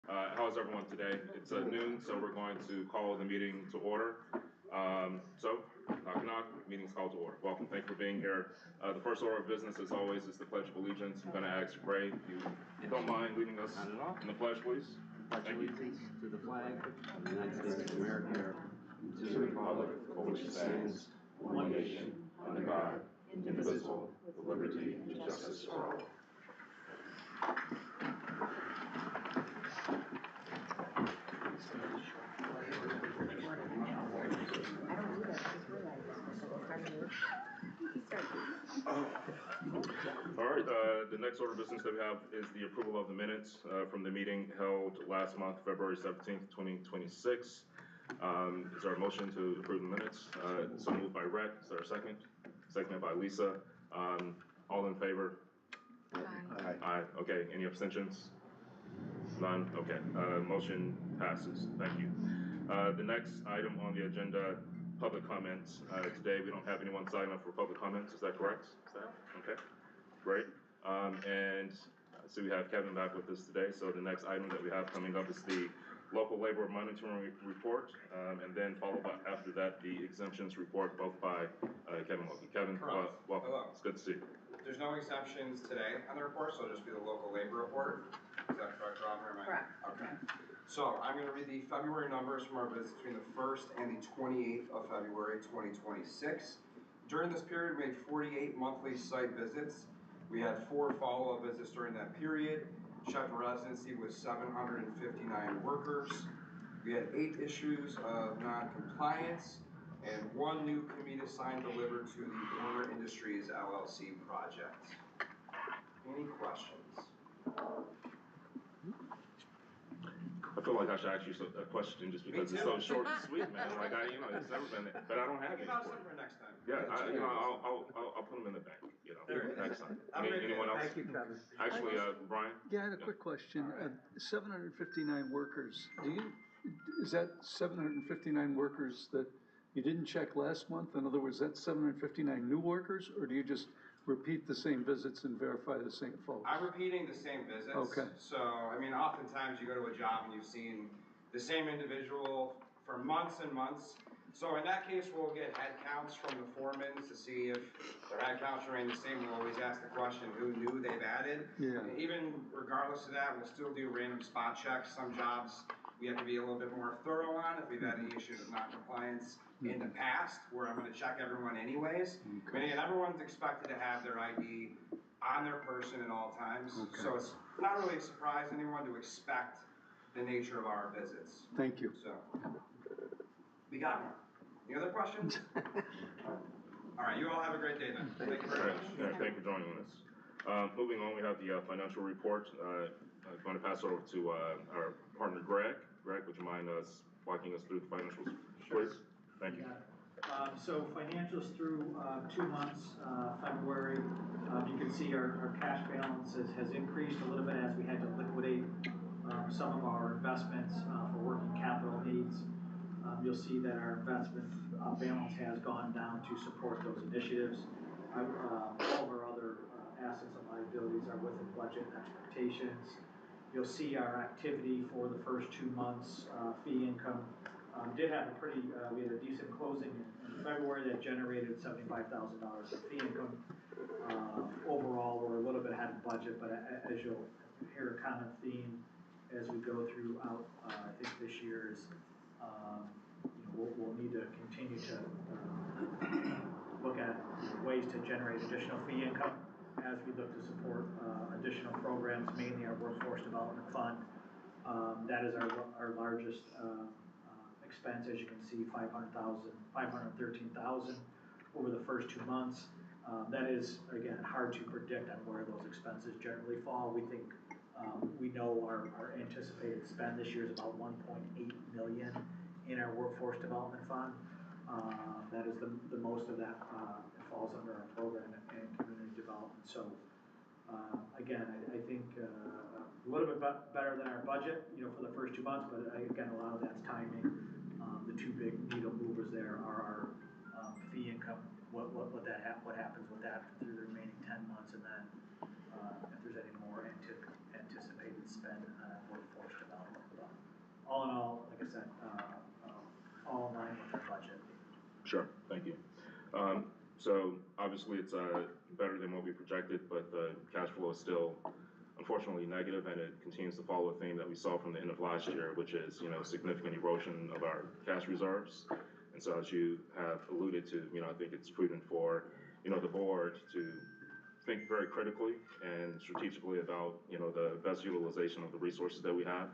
How's everyone today? It's noon, so we're going to call the meeting to order. So, knock knock, meeting's called to order. Welcome, thank you for being here. The first order of business, as always, is the Pledge of Allegiance. I'm going to ask Ray if you don't mind leading us in the pledge, please. Pledge allegiance to the flag of the United States of America, and to the republic for which it stands, one nation, under God, indivisible, with liberty and justice for all. All right, the next order of business that we have is the approval of the minutes from the meeting held last month, February 17th, 2026. Is there a motion to approve the minutes? So moved by Rhett. Is there a second? Seconded by Lisa. All in favor? Aye. Aye. Okay. Any abstentions? None? Okay. Motion passes. Thank you. The next item on the agenda, public comments. Today we don't have anyone sign up for public comments. Is that correct? Is that okay? Great. And so we have Kevin back with us today. So the next item that we have coming up is the local labor monitoring report, and then followed by, after that, the exemptions report, both by Kevin Wilkie. Kevin, welcome. Hello. It's good to see you. There's no exemptions today on the report, so it'll just be the local labor report. Is that correct, Rob? Correct. Okay. So I'm going to read the February numbers from our visits between the 1st and the 28th of February 2026. During this period, we made 48 monthly site visits. We had 4 follow-up visits during that period. Checked residency with 759 workers. We had 8 issues of non-compliance and 1 new COMIDA sign delivered to the Owner Industries LLC project. Any questions? I feel like I should ask you a question just because it's so short and sweet, man. Like it's never been, but I don't have any. For next time. Yeah, I'll put them in the bank, next time. Anyone else? Thank you, Kevin. Actually, Brian? Yeah, I had a quick question. 759 workers, is that 759 workers that you didn't check last month? In other words, that's 759 new workers, or do you just repeat the same visits and verify the same folks? I'm repeating the same visits. Okay. So, I mean, oftentimes you go to a job and you've seen the same individual for months and months. So in that case, we'll get head counts from the foremen to see if their head counts remain the same. We'll always ask the question, who new they've added. Yeah. And even regardless of that, we'll still do random spot checks. Some jobs we have to be a little bit more thorough on if we've had any issues with non-compliance in the past, where I'm going to check everyone anyways. Okay. I mean, and everyone's expected to have their ID on their person at all times. Okay. So it's not really a surprise to anyone to expect the nature of our visits. Thank you. So, we got one. Any other questions? All right, you all have a great day then. Thank you very much. Thank you for joining us. Moving on, we have the financial report. I'm going to pass it over to our partner, Greg. Greg, would you mind walking us through the financials, please? Thank you. So financials through 2 months, February, you can see our cash balance has increased a little bit as we had to liquidate some of our investments for working capital needs. You'll see that our investment balance has gone down to support those initiatives. All of our other assets and liabilities are within budget expectations. You'll see our activity for the first 2 months, fee income. Did have a pretty, we had a decent closing in February that generated $75,000 of fee income. Overall, we're a little bit ahead of budget, but as you'll hear a common theme as we go throughout, I think this year is, we'll need to continue to look at ways to generate additional fee income as we look to support additional programs, mainly our workforce development fund. That is our largest expense, as you can see, $513,000 over the first 2 months. That is, again, hard to predict on where those expenses generally fall. We think, we know our anticipated spend this year is about $1.8 million in our workforce development fund. That is the most of that falls under our program and community development. So again, I think a little bit better than our budget, for the first 2 months, but again, a lot of that's timing. The 2 big needle movers there are our fee income, what happens with that through the remaining 10 months, and then if there's any more anticipated spend on workforce development. So obviously it's better than what we projected, but the cash flow is still unfortunately negative, and it continues to follow a theme that we saw from the end of last year, which is, significant erosion of our cash reserves. And so as you have alluded to, I think it's prudent for, the board to think very critically and strategically about, the best utilization of the resources that we have,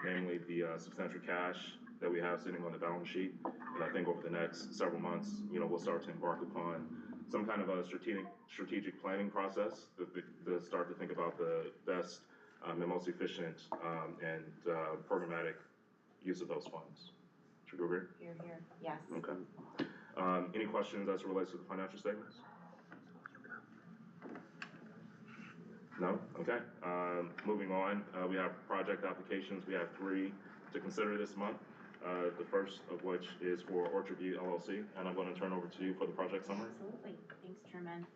namely the substantial cash that we have sitting on the balance sheet. And I think over the next several months, we'll start to embark upon some kind of a strategic planning process to start to think about the best and most efficient and programmatic use of those funds. Should we go here? Here, yes. Okay. Any questions as it relates to the financial statements? No? Okay. Moving on, we have project applications. We have 3 to consider this month. The first of which is for Orchard View LLC, and I'm going to turn over to you for the project summary. Absolutely. Thanks, Truman.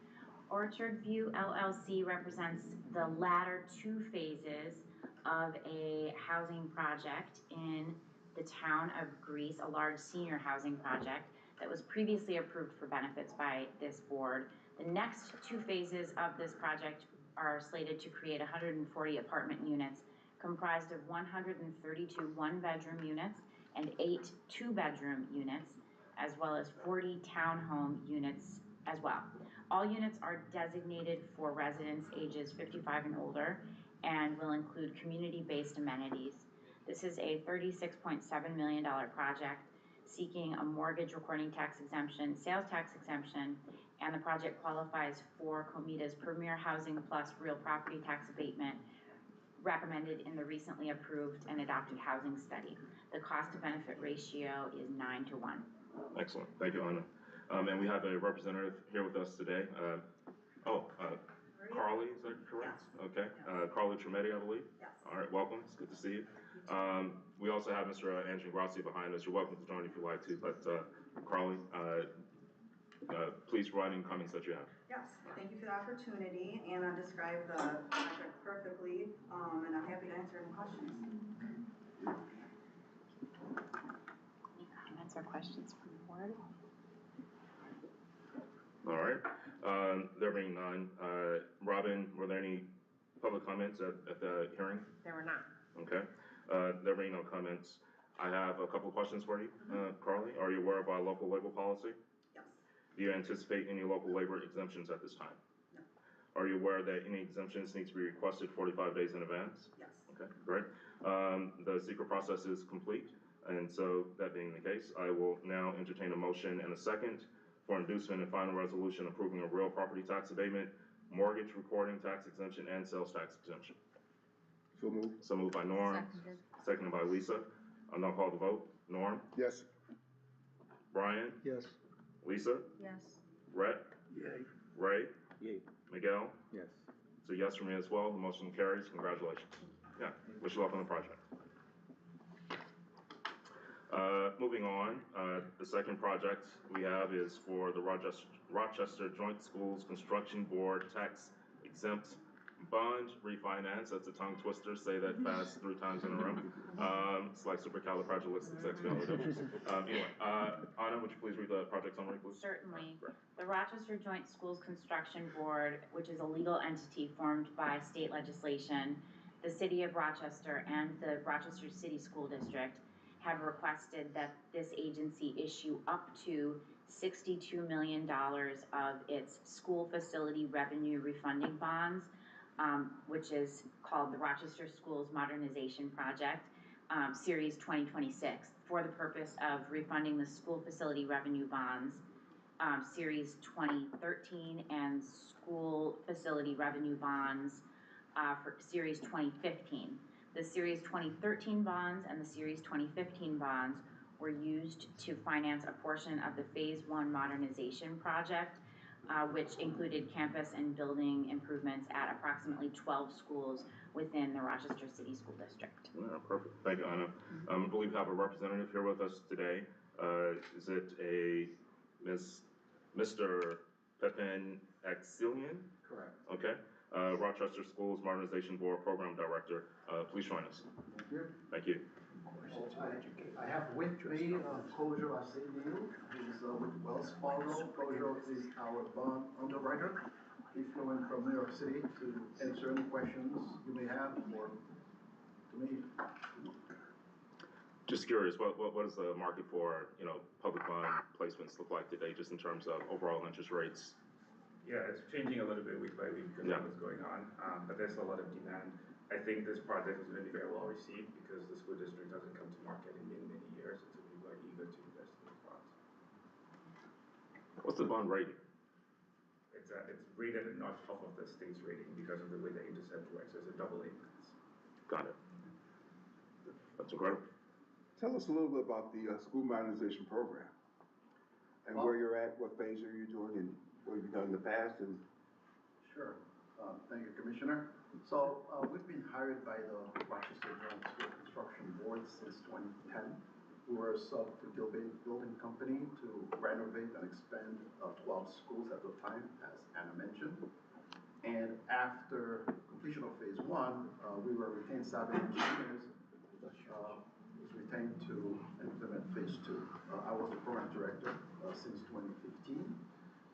Orchard View LLC represents the latter 2 phases of a housing project in the town of Greece, a large senior housing project that was previously approved for benefits by this board. The next 2 phases of this project are slated to create 140 apartment units comprised of 132 one-bedroom units and 8 two-bedroom units, as well as 40 townhome units as well. All units are designated for residents ages 55 and older and will include community-based amenities. This is a $36.7 million project seeking a mortgage recording tax exemption, sales tax exemption, and the project qualifies for COMIDA's Premier Housing Plus Real Property Tax Abatement recommended in the recently approved and adopted housing study. The cost to benefit ratio is 9 to 1. Excellent. Thank you, Anna. And we have a representative here with us today. Carly, is that correct? Yes. Okay. Carly Tremetti, I believe. Yes. All right. Welcome. It's good to see you. We also have Mr. Andrew Grassi behind us. You're welcome to join if you'd like to. But Carly, please provide any comments that you have. Yes, thank you for the opportunity, and I described the project perfectly, and I'm happy to answer any questions. Any comments or questions from the board? All right. There being none, Robin, were there any public comments at the hearing? There were not. Okay. There being no comments, I have a couple of questions for you, Carly. Are you aware of our local labor policy? Yes. Do you anticipate any local labor exemptions at this time? No. Are you aware that any exemptions need to be requested 45 days in advance? Yes. Okay, great. The secret process is complete, and so that being the case, I will now entertain a motion and a second for inducement and final resolution approving a real property tax abatement, mortgage recording tax exemption, and sales tax exemption. So moved. So moved by Norm, seconded by Lisa. I'll now call the vote. Norm? Yes. Brian? Yes. Lisa? Yes. Rhett? Yay. Ray? Yay. Miguel? Yes. So yes for me as well. The motion carries. Congratulations. Yeah, wish you luck on the project. Moving on, the second project we have is for the Rochester Joint Schools Construction Board Tax Exempt Bond Refinance. That's a tongue twister. Say that fast 3 times in a row. It's like supercalifragilisticexpialidocious. Anyway, Anna, would you please read the project summary, please? Certainly. Right. The Rochester Joint Schools Construction Board, which is a legal entity formed by state legislation, the City of Rochester, and the Rochester City School District, have requested that this agency issue up to $62 million of its school facility revenue refunding bonds, which is called the Rochester Schools Modernization Project, Series 2026, for the purpose of refunding the school facility revenue bonds, Series 2013, and school facility revenue bonds for Series 2015. The Series 2013 bonds and the Series 2015 bonds were used to finance a portion of the Phase 1 modernization project, which included campus and building improvements at approximately 12 schools within the Rochester City School District. Yeah, perfect. Thank you, Anna. I believe we have a representative here with us today. Is it Mr. Pepin Axelian? Correct. Okay. Rochester Schools Modernization Board Program Director. Please join us. Thank you. Thank you. I have with me Kojo Asenio, who's with Wells Fargo. Kojo is our bond underwriter. He flew in from New York City to answer any questions you may have or to me. Just curious, what does the market for, public bond placements look like today, just in terms of overall interest rates? Yeah, it's changing a little bit week by week because of what's going on, but there's a lot of demand. I think this project is going to be very well received because the school district doesn't come to market in many, many years, and so people are eager to invest in these bonds. What's the bond rating? It's rated a notch off of the state's rating because of the way the intercept works. So it's a double A minus. Got it. That's incredible. Tell us a little bit about the school modernization program and where you're at, what phase are you doing, and what you've done in the past, and Sure. Thank you, Commissioner. So we've been hired by the Rochester Jones School Construction Board since 2010. We were a sub to Gilbane Building Company to renovate and expand 12 schools at the time, as Anna mentioned. And after completion of phase one, we were retained 7 engineers, was retained to implement phase two. I was the program director since 2015.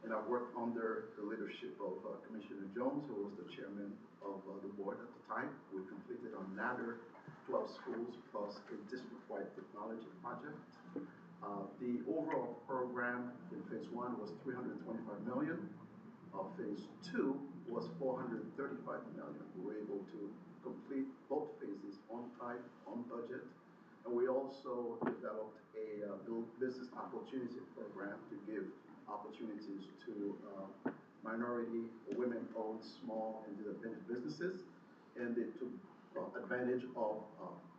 And I worked under the leadership of Commissioner Jones, who was the chairman of the board at the time. We completed another 12 schools plus a district-wide technology project. The overall program in phase one was $325 million. Phase two was $435 million. We were able to complete both phases on time, on budget. And we also developed a business opportunity program to give opportunities to minority, women-owned, small and independent businesses, and they took advantage of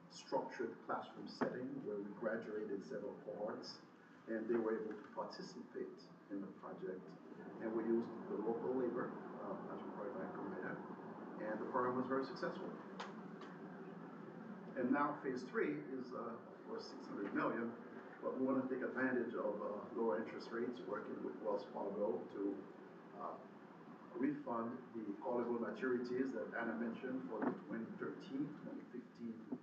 structured classroom setting where we graduated several cohorts, and they were able to participate in the project. And we used the local labor as required by COMIDA, and the program was very successful. And now phase three is for $600 million. But we want to take advantage of lower interest rates, working with Wells Fargo to refund the callable maturities that Anna mentioned for the 2013, 2015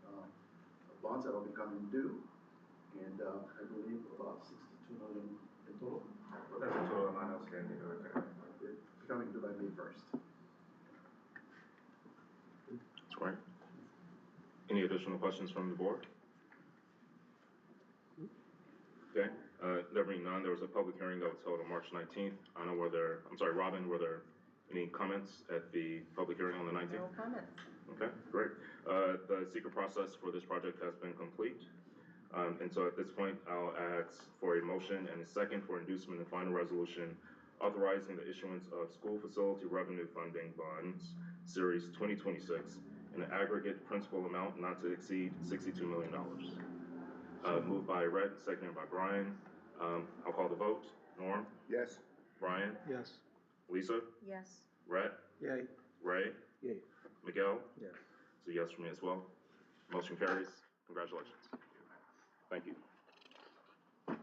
bonds that are becoming due. And I believe about $62 million in total. That's the total amount outstanding. Okay. Becoming due by May 1st. That's right. Any additional questions from the board? Okay, there being none, there was a public hearing that was held on March 19th. Robin, were there any comments at the public hearing on the 19th? No comments. Okay, great. The secret process for this project has been complete. And so at this point, I'll ask for a motion and a second for inducement and final resolution authorizing the issuance of school facility revenue funding bonds, series 2026, in an aggregate principal amount not to exceed $62 million. Moved by Rhett, seconded by Brian. I'll call the vote. Norm? yes? Brian? Yes. Lisa? Yes. Rhett? Yay. Ray? Yay. Miguel? Yes. So yes for me as well. Motion carries. Congratulations. Thank you. We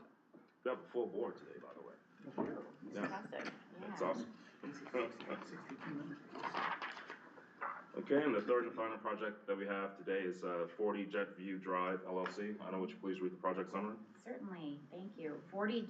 have a full board today, by the way. Yeah. Impressive, That's yeah. awesome. Okay, and the third and final project that we have today is 40 Jetview Drive LLC. Anna, would you please read the project summary? Certainly, thank you. 40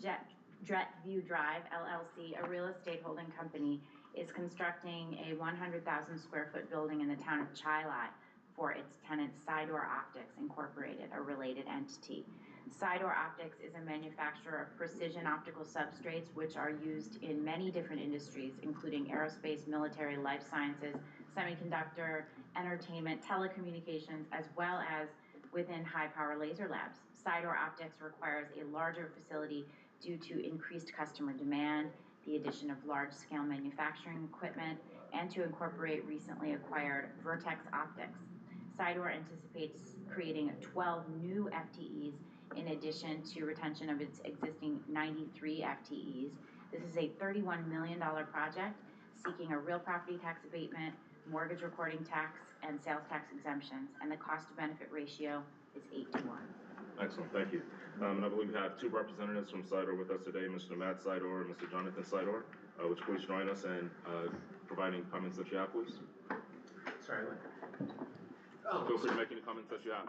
Jetview Drive LLC, a real estate holding company, is constructing a 100,000 square foot building in the town of Chilai for its tenant Sidor Optics Incorporated, a related entity. Sidor Optics is a manufacturer of precision optical substrates which are used in many different industries, including aerospace, military, life sciences, semiconductor, entertainment, telecommunications, as well as within high-power laser labs. Sidor Optics requires a larger facility due to increased customer demand, the addition of large-scale manufacturing equipment, and to incorporate recently acquired Vertex Optics. Sidor anticipates creating 12 new FTEs in addition to retention of its existing 93 FTEs. This is a $31 million project seeking a real property tax abatement, mortgage recording tax, and sales tax exemptions, and the cost to benefit ratio is 8:1. Excellent, thank you. And I believe we have two representatives from Sidor with us today, Mr. Matt Sidor and Mr. Jonathan Sidor. Would you please join us in providing comments that you have, please? Sorry, what? Feel free to make any comments that you have.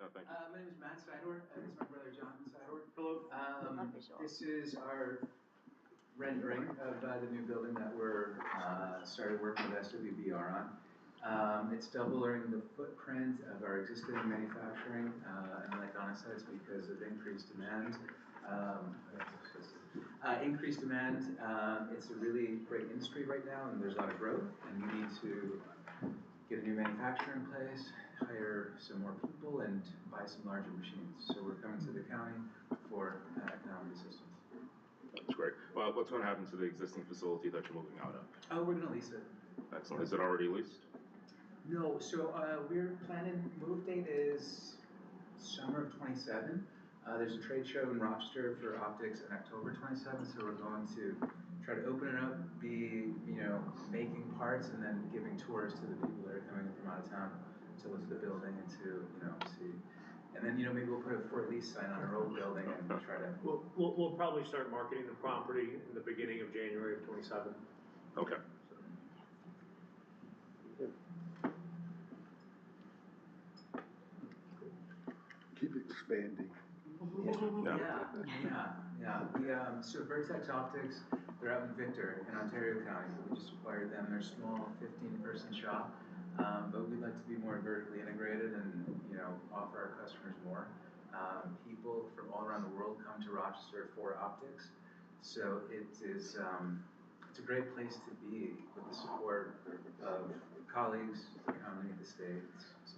thank you. My name is Matt Sidor, and this is my brother John Sidor. Hello. This is our rendering of the new building that we're started working with SWBR on. It's doubling the footprint of our existing manufacturing, and like Anna said, it's because of increased demand. It's a really great industry right now, and there's a lot of growth, and we need to get a new manufacturer in place, hire some more people, and buy some larger machines. So we're coming to the county for economic assistance. That's great. Well, what's going to happen to the existing facility that you're moving out of? Oh, we're gonna lease it. Excellent. Is it already leased? No, so we're planning, move date is summer of '27. There's a trade show in Rochester for optics in October '27, so we're going to try to open it up, be, making parts and then giving tours to the people that are coming in from out of town to look at the building and to, see. And then, maybe we'll put a for lease sign on our old building and try to. We'll probably start marketing the property in the beginning of January of '27. Okay. Keep expanding. So Vertex Optics, they're out in Victor in Ontario County. We just acquired them. They're a small 15-person shop, but we'd like to be more vertically integrated and offer our customers more. People from all around the world come to Rochester for optics, so it is it's a great place to be with the support of colleagues, the county, the states. So.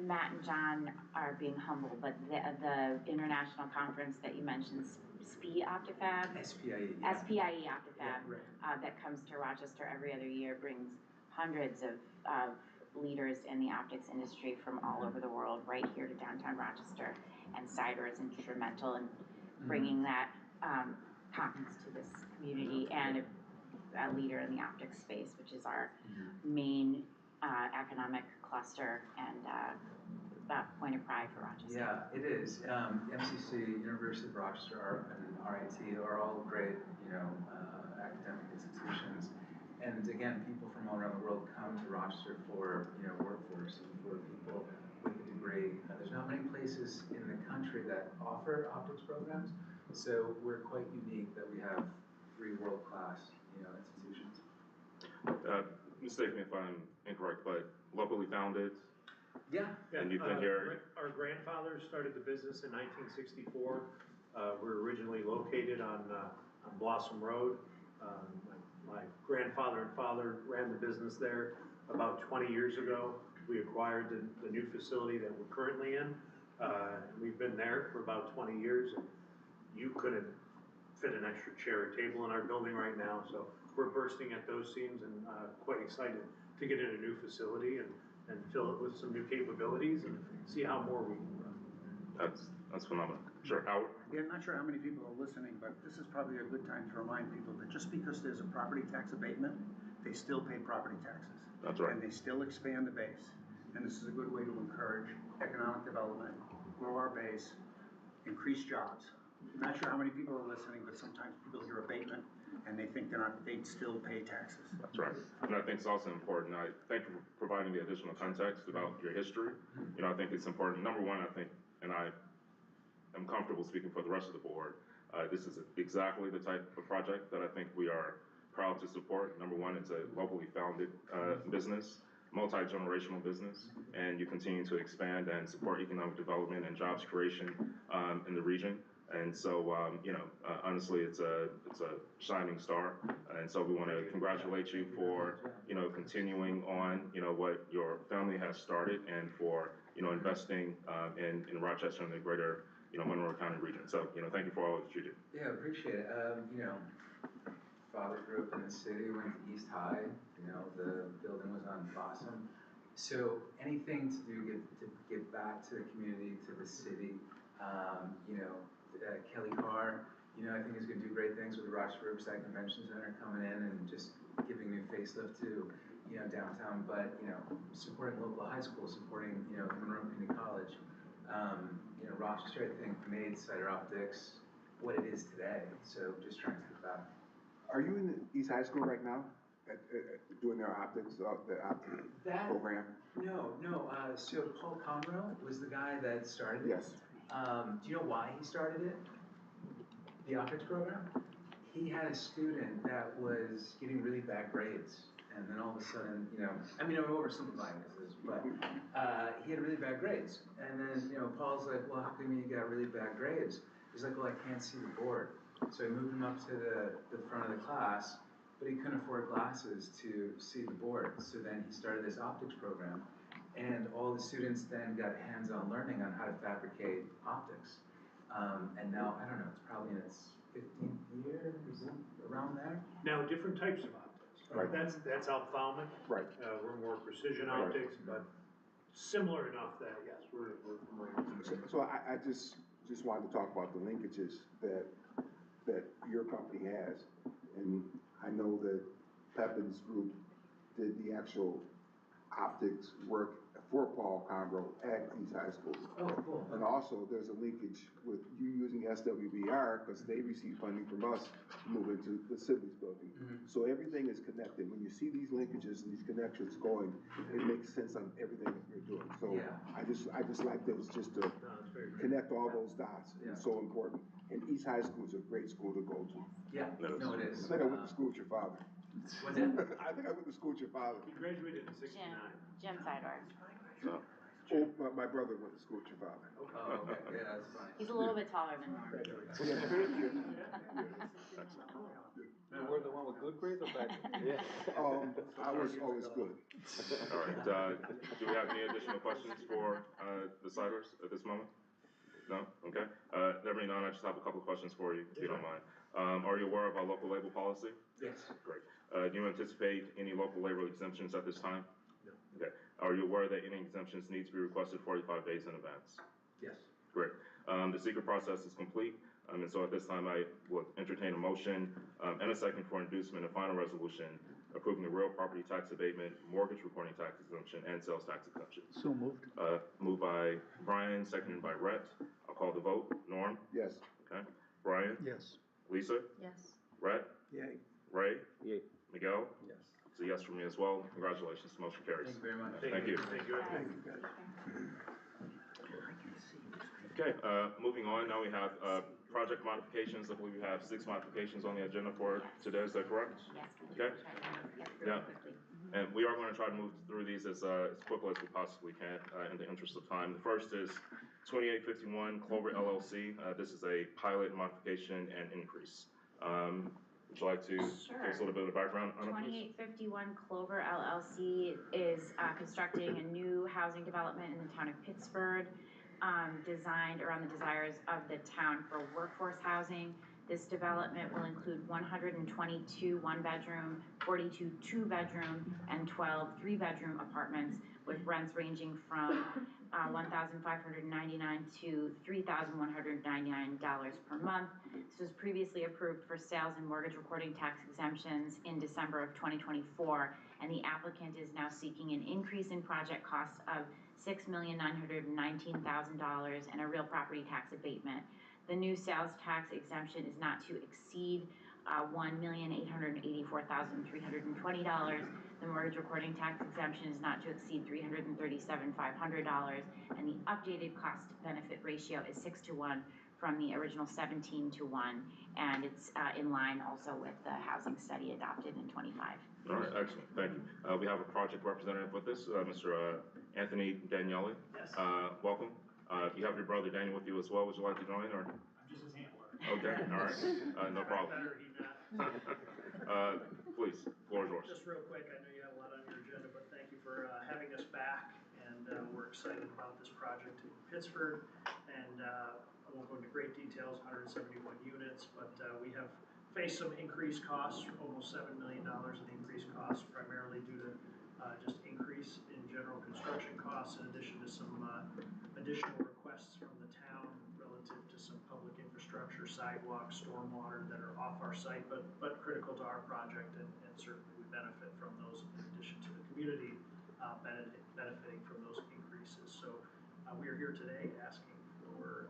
Matt and John are being humble, but the international conference that you mentioned, SPIE Optifab? SPIE. Yeah. SPIE Optifab, Yeah, right. that comes to Rochester every other year, brings hundreds of leaders in the optics industry from all over the world right here to downtown Rochester. And Sidor is instrumental in bringing that conference to this community, and a leader in the optics space, which is our main economic cluster and point of pride for Rochester. Yeah, it is. MCC, University of Rochester, and RIT are all great, academic institutions. And again, people from all around the world come to Rochester for, workforce and for people with a degree. There's not many places in the country that offer optics programs, so we're quite unique that we have 3 world-class, institutions. Mistake me if I'm incorrect, but locally founded? Yeah. And you've been here? Our grandfathers started the business in 1964. We're originally located on Blossom Road. My grandfather and father ran the business there. About 20 years ago, we acquired the new facility that we're currently in. We've been there for about 20 years. And you couldn't fit an extra chair or table in our building right now, so we're bursting at those seams and quite excited to get in a new facility and fill it with some new capabilities and see how more we can run. That's phenomenal. Sure, Howard? Yeah, I'm not sure how many people are listening, but this is probably a good time to remind people that just because there's a property tax abatement, they still pay property taxes. That's right. And they still expand the base. And this is a good way to encourage economic development, grow our base, increase jobs. I'm not sure how many people are listening, but sometimes people hear abatement and they think they'd still pay taxes. That's right. And I think it's also important. I thank you for providing the additional context about your history. I think it's important. Number one, I think, and I am comfortable speaking for the rest of the board, this is exactly the type of project that I think we are proud to support. Number one, it's a locally founded business, multi-generational business, and you continue to expand and support economic development and jobs creation in the region. And so, honestly, it's a shining star. And so we want to congratulate you for, continuing on, what your family has started and for, investing in Rochester and the greater, Monroe County region. So, thank you for all that you do. Yeah, appreciate it. Father grew up in the city, went to East High, the building was on Blossom. So anything to give back to the community, to the city, Kelly Carr, I think is going to do great things with the Rochester Riverside Convention Center coming in and just giving new facelift to, downtown, but, supporting local high schools, supporting, Monroe Community College. Rochester, I think, made Sidor Optics what it is today, so just trying to give back. Are you in East High School right now, doing their optics, the optic That, program? no, so Paul Conroe was the guy that started it. Yes. Do you know why he started it? The optics program? He had a student that was getting really bad grades. And then all of a sudden, I'm oversimplifying this, but he had really bad grades. And then, Paul's like, well, how come you got really bad grades? He's like, well, I can't see the board. So he moved him up to the front of the class, but he couldn't afford glasses to see the board. So then he started this optics program. And all the students then got hands-on learning on how to fabricate optics. And now, I don't know, it's probably in its 15th year, around there. Now, different types of optics. Right. That's ophthalmic. Right. We're more precision Right. optics, but similar enough that, yes, we're familiar with it. So I just wanted to talk about the linkages that your company has. And I know that Pepin's group did the actual optics work for Paul Conroe at East High School. Oh, cool. And also, there's a linkage with you using SWBR, because they receive funding from us to move into the Sibley's building. Mhm. So everything is connected. When you see these linkages and these connections going, it makes sense on everything that you're doing. So Yeah. I just like those, just to No, it's very good. connect all those dots. Yeah. It's so important. And East High School is a great school to go to. Yeah, no, it I is. think I went to school with your father. What's that? I think I went to school with your father. He graduated in '69. Jim Sidor. So, Oh, my brother went to school with your father. Oh, okay, yeah, that's funny. He's a little bit taller than Norm. You were the one with good grades or bad grades? I was always good. all right, do we have any additional questions for, the Siders at this moment? No? Okay. There being none, I just have a couple of questions for you, if you don't mind. Are you aware of our local label policy? Yes. Great. Do you anticipate any local labor exemptions at this time? No. Okay. Are you aware that any exemptions need to be requested 45 days in advance? Yes. Great. The secret process is complete, and so at this time I will entertain a motion and a second for inducement and final resolution approving the real property tax abatement, mortgage reporting tax exemption, and sales tax exemption. So moved. Moved by Brian, seconded by Rhett. I'll call the vote. Norm? Yes. Okay. Brian? Yes. Lisa? Yes. Rhett? Yay. Ray? Yay. Miguel? Yes. It's a yes for me as well. Congratulations. Motion carries. Thank you very much. Thank you. Thank you. Okay, moving on, now we have, project modifications. I believe we have 6 modifications on the agenda for today, is that correct? Yes. Okay. Yeah. And we are gonna try to move through these as quickly as we possibly can, in the interest of time. The first is 2851 Clover LLC. This is a pilot modification and increase. Would you like to give us a little bit of background on it, please? 2851 Clover LLC is constructing a new housing development in the town of Pittsburgh, designed around the desires of the town for workforce housing. This development will include 122 one-bedroom, 42 two-bedroom, and 12 three-bedroom apartments with rents ranging from $1,599 to $3,199 per month. This was previously approved for sales and mortgage recording tax exemptions in December of 2024, and the applicant is now seeking an increase in project costs of $6,919,000 and a real property tax abatement. The new sales tax exemption is not to exceed $1,884,320. The mortgage recording tax exemption is not to exceed $337,500, and the updated cost benefit ratio is 6-to-1 from the original 17-to-1, and it's in line also with the housing study adopted in 25. All right, excellent, thank you. We have a project representative with us, Mr. Anthony Daniele. Yes. Welcome. You have your brother Daniel with you as well. Would you like to join, or? I'm just his handler. Okay, all right, no problem. Better he not. Please, floor is yours. Just real quick, I know you have a lot on your agenda, but thank you for having us back, and we're excited about this project in Pittsburgh. And I won't go into great details, 171 units, but we have faced some increased costs, almost $7 million in increased costs, primarily due to just increase in general construction costs, in addition to some additional requests from the town relative to some public infrastructure, sidewalks, stormwater that are off our site, but critical to our project, and certainly we benefit from those in addition to the community benefiting from those increases. So we are here today asking for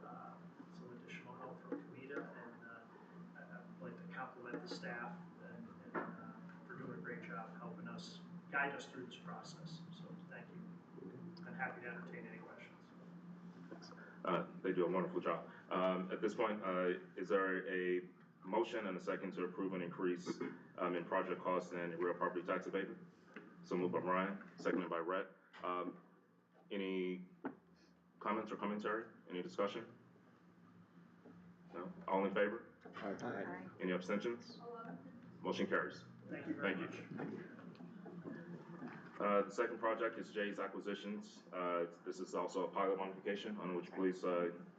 some additional help from COMIDA, and I'd like to compliment the staff and for doing a great job helping us guide us through this process, so thank you. I'm happy to entertain any questions. They do a wonderful job. At this point, is there a motion and a second to approve an increase in project costs and real property tax abatement? So moved by Brian, seconded by Rhett. Any comments or commentary? Any discussion? No? All in favor? Any abstentions? Motion carries. Thank you very much. The second project is Jay's Acquisitions. This is also a pilot modification. Would you please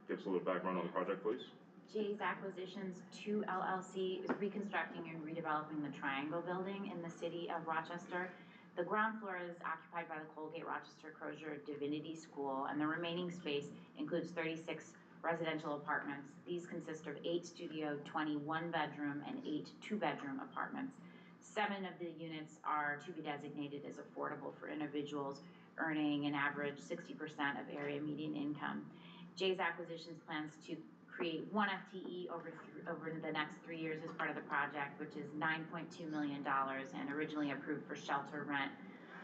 give us a little background on the project, please? Jay's Acquisitions 2 LLC is reconstructing and redeveloping the Triangle Building in the city of Rochester. The ground floor is occupied by the Colgate Rochester Crozier Divinity School, and the remaining space includes 36 residential apartments. These consist of 8 studio, 20 one-bedroom, and 8 two-bedroom apartments. 7 of the units are to be designated as affordable for individuals earning an average 60% of area median income. Jay's Acquisitions plans to create 1 FTE over the next 3 years as part of the project, which is $9.2 million, and originally approved for shelter rent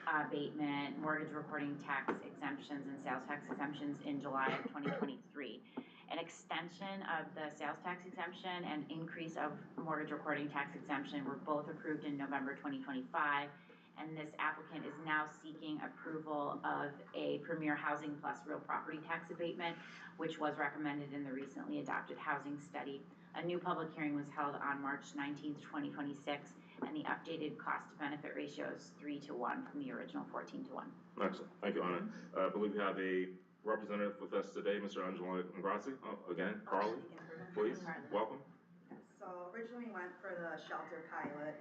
abatement, mortgage recording tax exemptions, and sales tax exemptions in July of 2023. An extension of the sales tax exemption and increase of mortgage recording tax exemption were both approved in November 2025, and this applicant is now seeking approval of a Premier Housing Plus real property tax abatement, which was recommended in the recently adopted housing study. A new public hearing was held on March 19th, 2026, and the updated cost-to-benefit ratio is 3-to-1 from the original 14-to-1. Excellent. Thank you, Anna. I believe we have a representative with us today, Mr. Angelo Ingrassi. Again, Carly, please, welcome. So originally we went for the shelter pilot.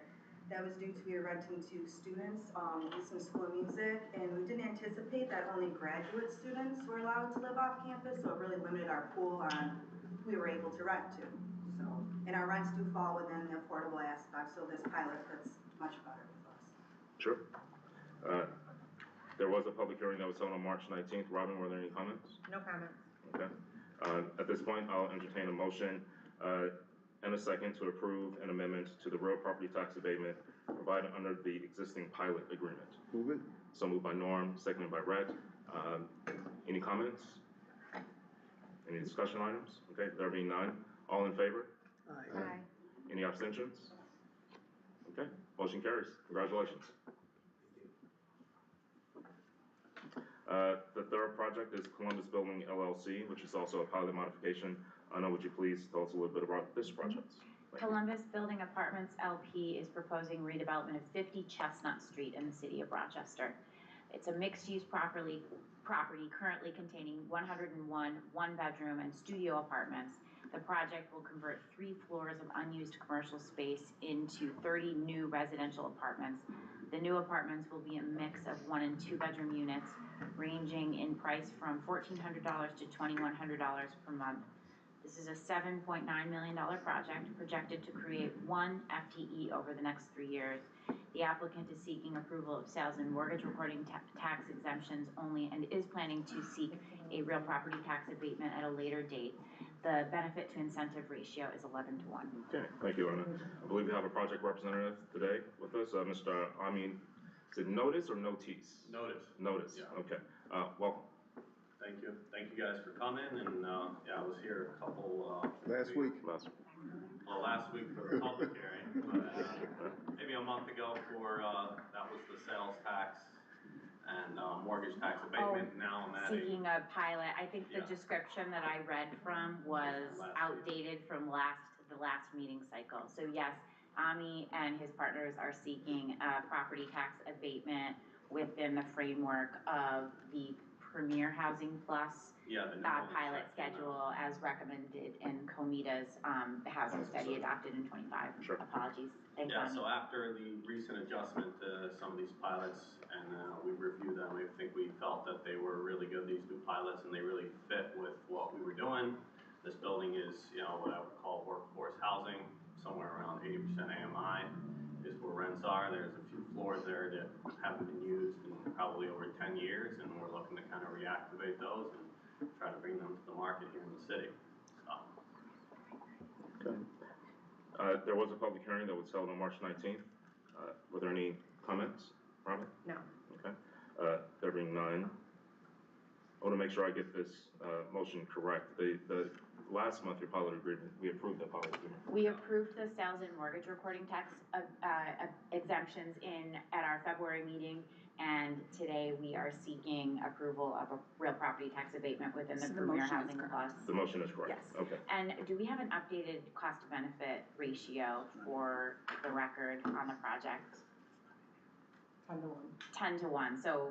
That was due to we were renting to students, Eastern School of Music, and we didn't anticipate that only graduate students were allowed to live off campus, so it really limited our pool on who we were able to rent to. So, and our rents do fall within the affordable aspect, so this pilot fits much better with us. Sure. There was a public hearing that was held on March 19th. Robin, were there any comments? No comments. Okay. At this point, I'll entertain a motion and a second to approve an amendment to the real property tax abatement provided under the existing pilot agreement. Move it. So moved by Norm, seconded by Rhett. Any comments? Any discussion items? Okay, there being none, all in favor? Aye. Any abstentions? Okay, motion carries. Congratulations. The third project is Columbus Building LLC, which is also a pilot modification. Anna, would you please tell us a little bit about this project? Columbus Building Apartments LP is proposing redevelopment of 50 Chestnut Street in the city of Rochester. It's a mixed-use property currently containing 101 one-bedroom and studio apartments. The project will convert 3 floors of unused commercial space into 30 new residential apartments. The new apartments will be a mix of 1- and 2-bedroom units, ranging in price from $1,400 to $2,100 per month. This is a $7.9 million project projected to create 1 FTE over the next 3 years. The applicant is seeking approval of sales and mortgage recording tax exemptions only and is planning to seek a real property tax abatement at a later date. The benefit to incentive ratio is 11-to-1. Okay, thank you, Anna. I believe we have a project representative today with us, Mr. Is it Notice or Notice? Notice. Notice, Yeah. Okay. Welcome. Thank you. Thank you guys for coming, and, yeah, I was here a couple, Last week. Last week for the public hearing, but, maybe a month ago for, that was the sales tax and, mortgage tax abatement. Now I'm adding. Seeking a pilot. I think the Yeah. description that I read from was Last outdated from the last meeting cycle. So yes, Ami and his partners are seeking a property tax abatement within the framework of the Premier Housing Plus Yeah, the new pilot section, schedule as recommended in COMIDA's housing study adopted in 25. Sure. Apologies. Thanks, Yeah, Ami. so after the recent adjustment to some of these pilots, and we reviewed them, I think we felt that they were really good, these new pilots, and they really fit with what we were doing. This building is, what I would call workforce housing, somewhere around 80% AMI is where rents are. There's a few floors there that haven't been used in probably over 10 years, and we're looking to kind of reactivate those and try to bring them to the market here in the city. So. Okay. There was a public hearing that was held on March 19th. Were there any comments, Robin? I want to make sure I get this, motion correct. The last month, your pilot agreement, we approved that pilot agreement. We approved the sales and mortgage recording tax exemptions at our February meeting, and today we are seeking approval of a real property tax abatement within the So the Premier motion is Housing correct. Plus. The motion is correct? Yes. Okay. And do we have an updated cost benefit ratio for the record on the project? 10 to 1. 10 to 1, so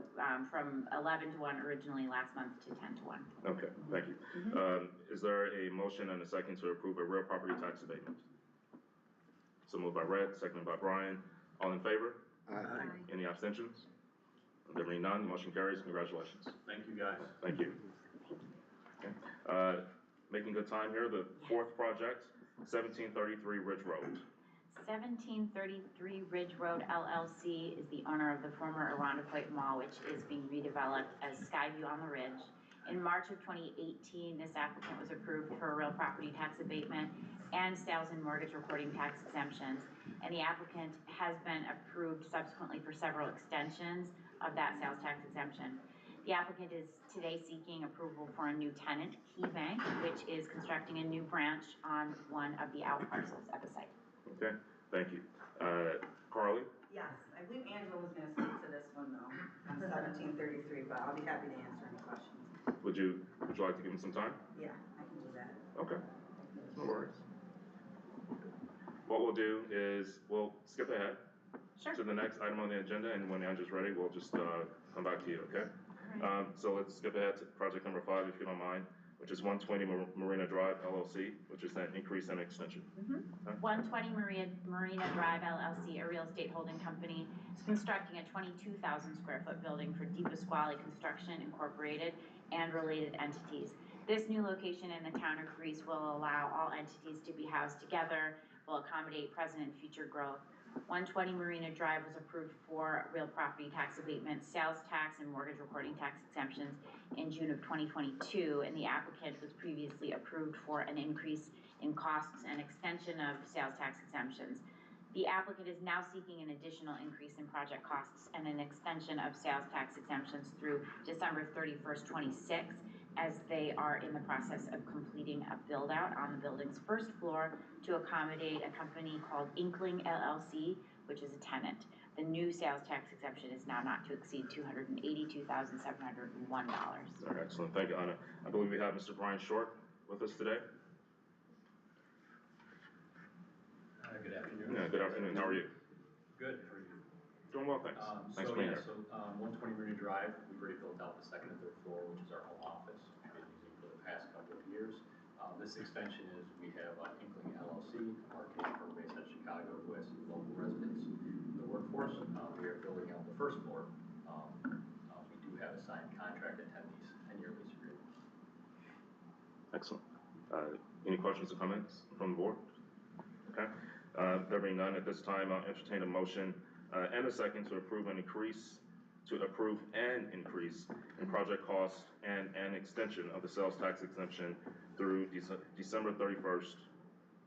from 11 to 1 originally last month to 10 to 1. Okay, thank you. Is there a motion and a second to approve a real property tax abatement? So moved by Red, seconded by Brian. All in favor? Aye. Any abstentions? There being none, the motion carries. Congratulations. Thank you, guys. Thank you. Making good time here, the fourth project, 1733 Ridge Road. 1733 Ridge Road LLC is the owner of the former Arundecoit Mall, which is being redeveloped as Skyview on the Ridge. In March of 2018, this applicant was approved for a real property tax abatement and sales and mortgage recording tax exemptions, and the applicant has been approved subsequently for several extensions of that sales tax exemption. The applicant is today seeking approval for a new tenant, KeyBank, which is constructing a new branch on one of the out parcels at the site. Okay, thank you. Carly? Yes, I believe Angela was gonna speak to this one though, on 1733, but I'll be happy to answer any questions. Would you like to give him some time? Yeah, I can do that. Okay, no worries. What we'll do is we'll skip ahead to the next item on the agenda, and when Angela's ready, we'll just come back to you, okay? So let's skip ahead to project number 5, if you don't mind, which is 120 Marina Drive LLC, which is an increase and extension. 120 Marina Drive LLC, a real estate holding company, is constructing a 22,000 square foot building for Di Pasquale Construction Incorporated and related entities. This new location in the town of Greece will allow all entities to be housed together, will accommodate present and future growth. 120 Marina Drive was approved for real property tax abatement, sales tax, and mortgage recording tax exemptions in June of 2022, and the applicant was previously approved for an increase in costs and extension of sales tax exemptions. The applicant is now seeking an additional increase in project costs and an extension of sales tax exemptions through December 31st, 26, as they are in the process of completing a build-out on the building's first floor to accommodate a company called Inkling LLC, which is a tenant. The new sales tax exemption is now not to exceed $282,701. All right, excellent. Thank you, Anna. I believe we have Mr. Brian Short with us today. Good afternoon. Yeah, good afternoon. How are you? Good, how are you? Doing well, thanks. Thanks for being here. 120 Marina Drive, we've already built out the second and third floor, which is our home office, we've been using for the past couple of years. This extension is, we have Inkling LLC, marketing firm based out of Chicago, who has some local residents in the workforce. We are building out the first floor. We do have a signed contract and 10-year lease agreement. Excellent. Any questions or comments from the board? Okay. There being none, at this time, I'll entertain a motion and a second to approve an increase in project costs and an extension of the sales tax exemption through December 31st,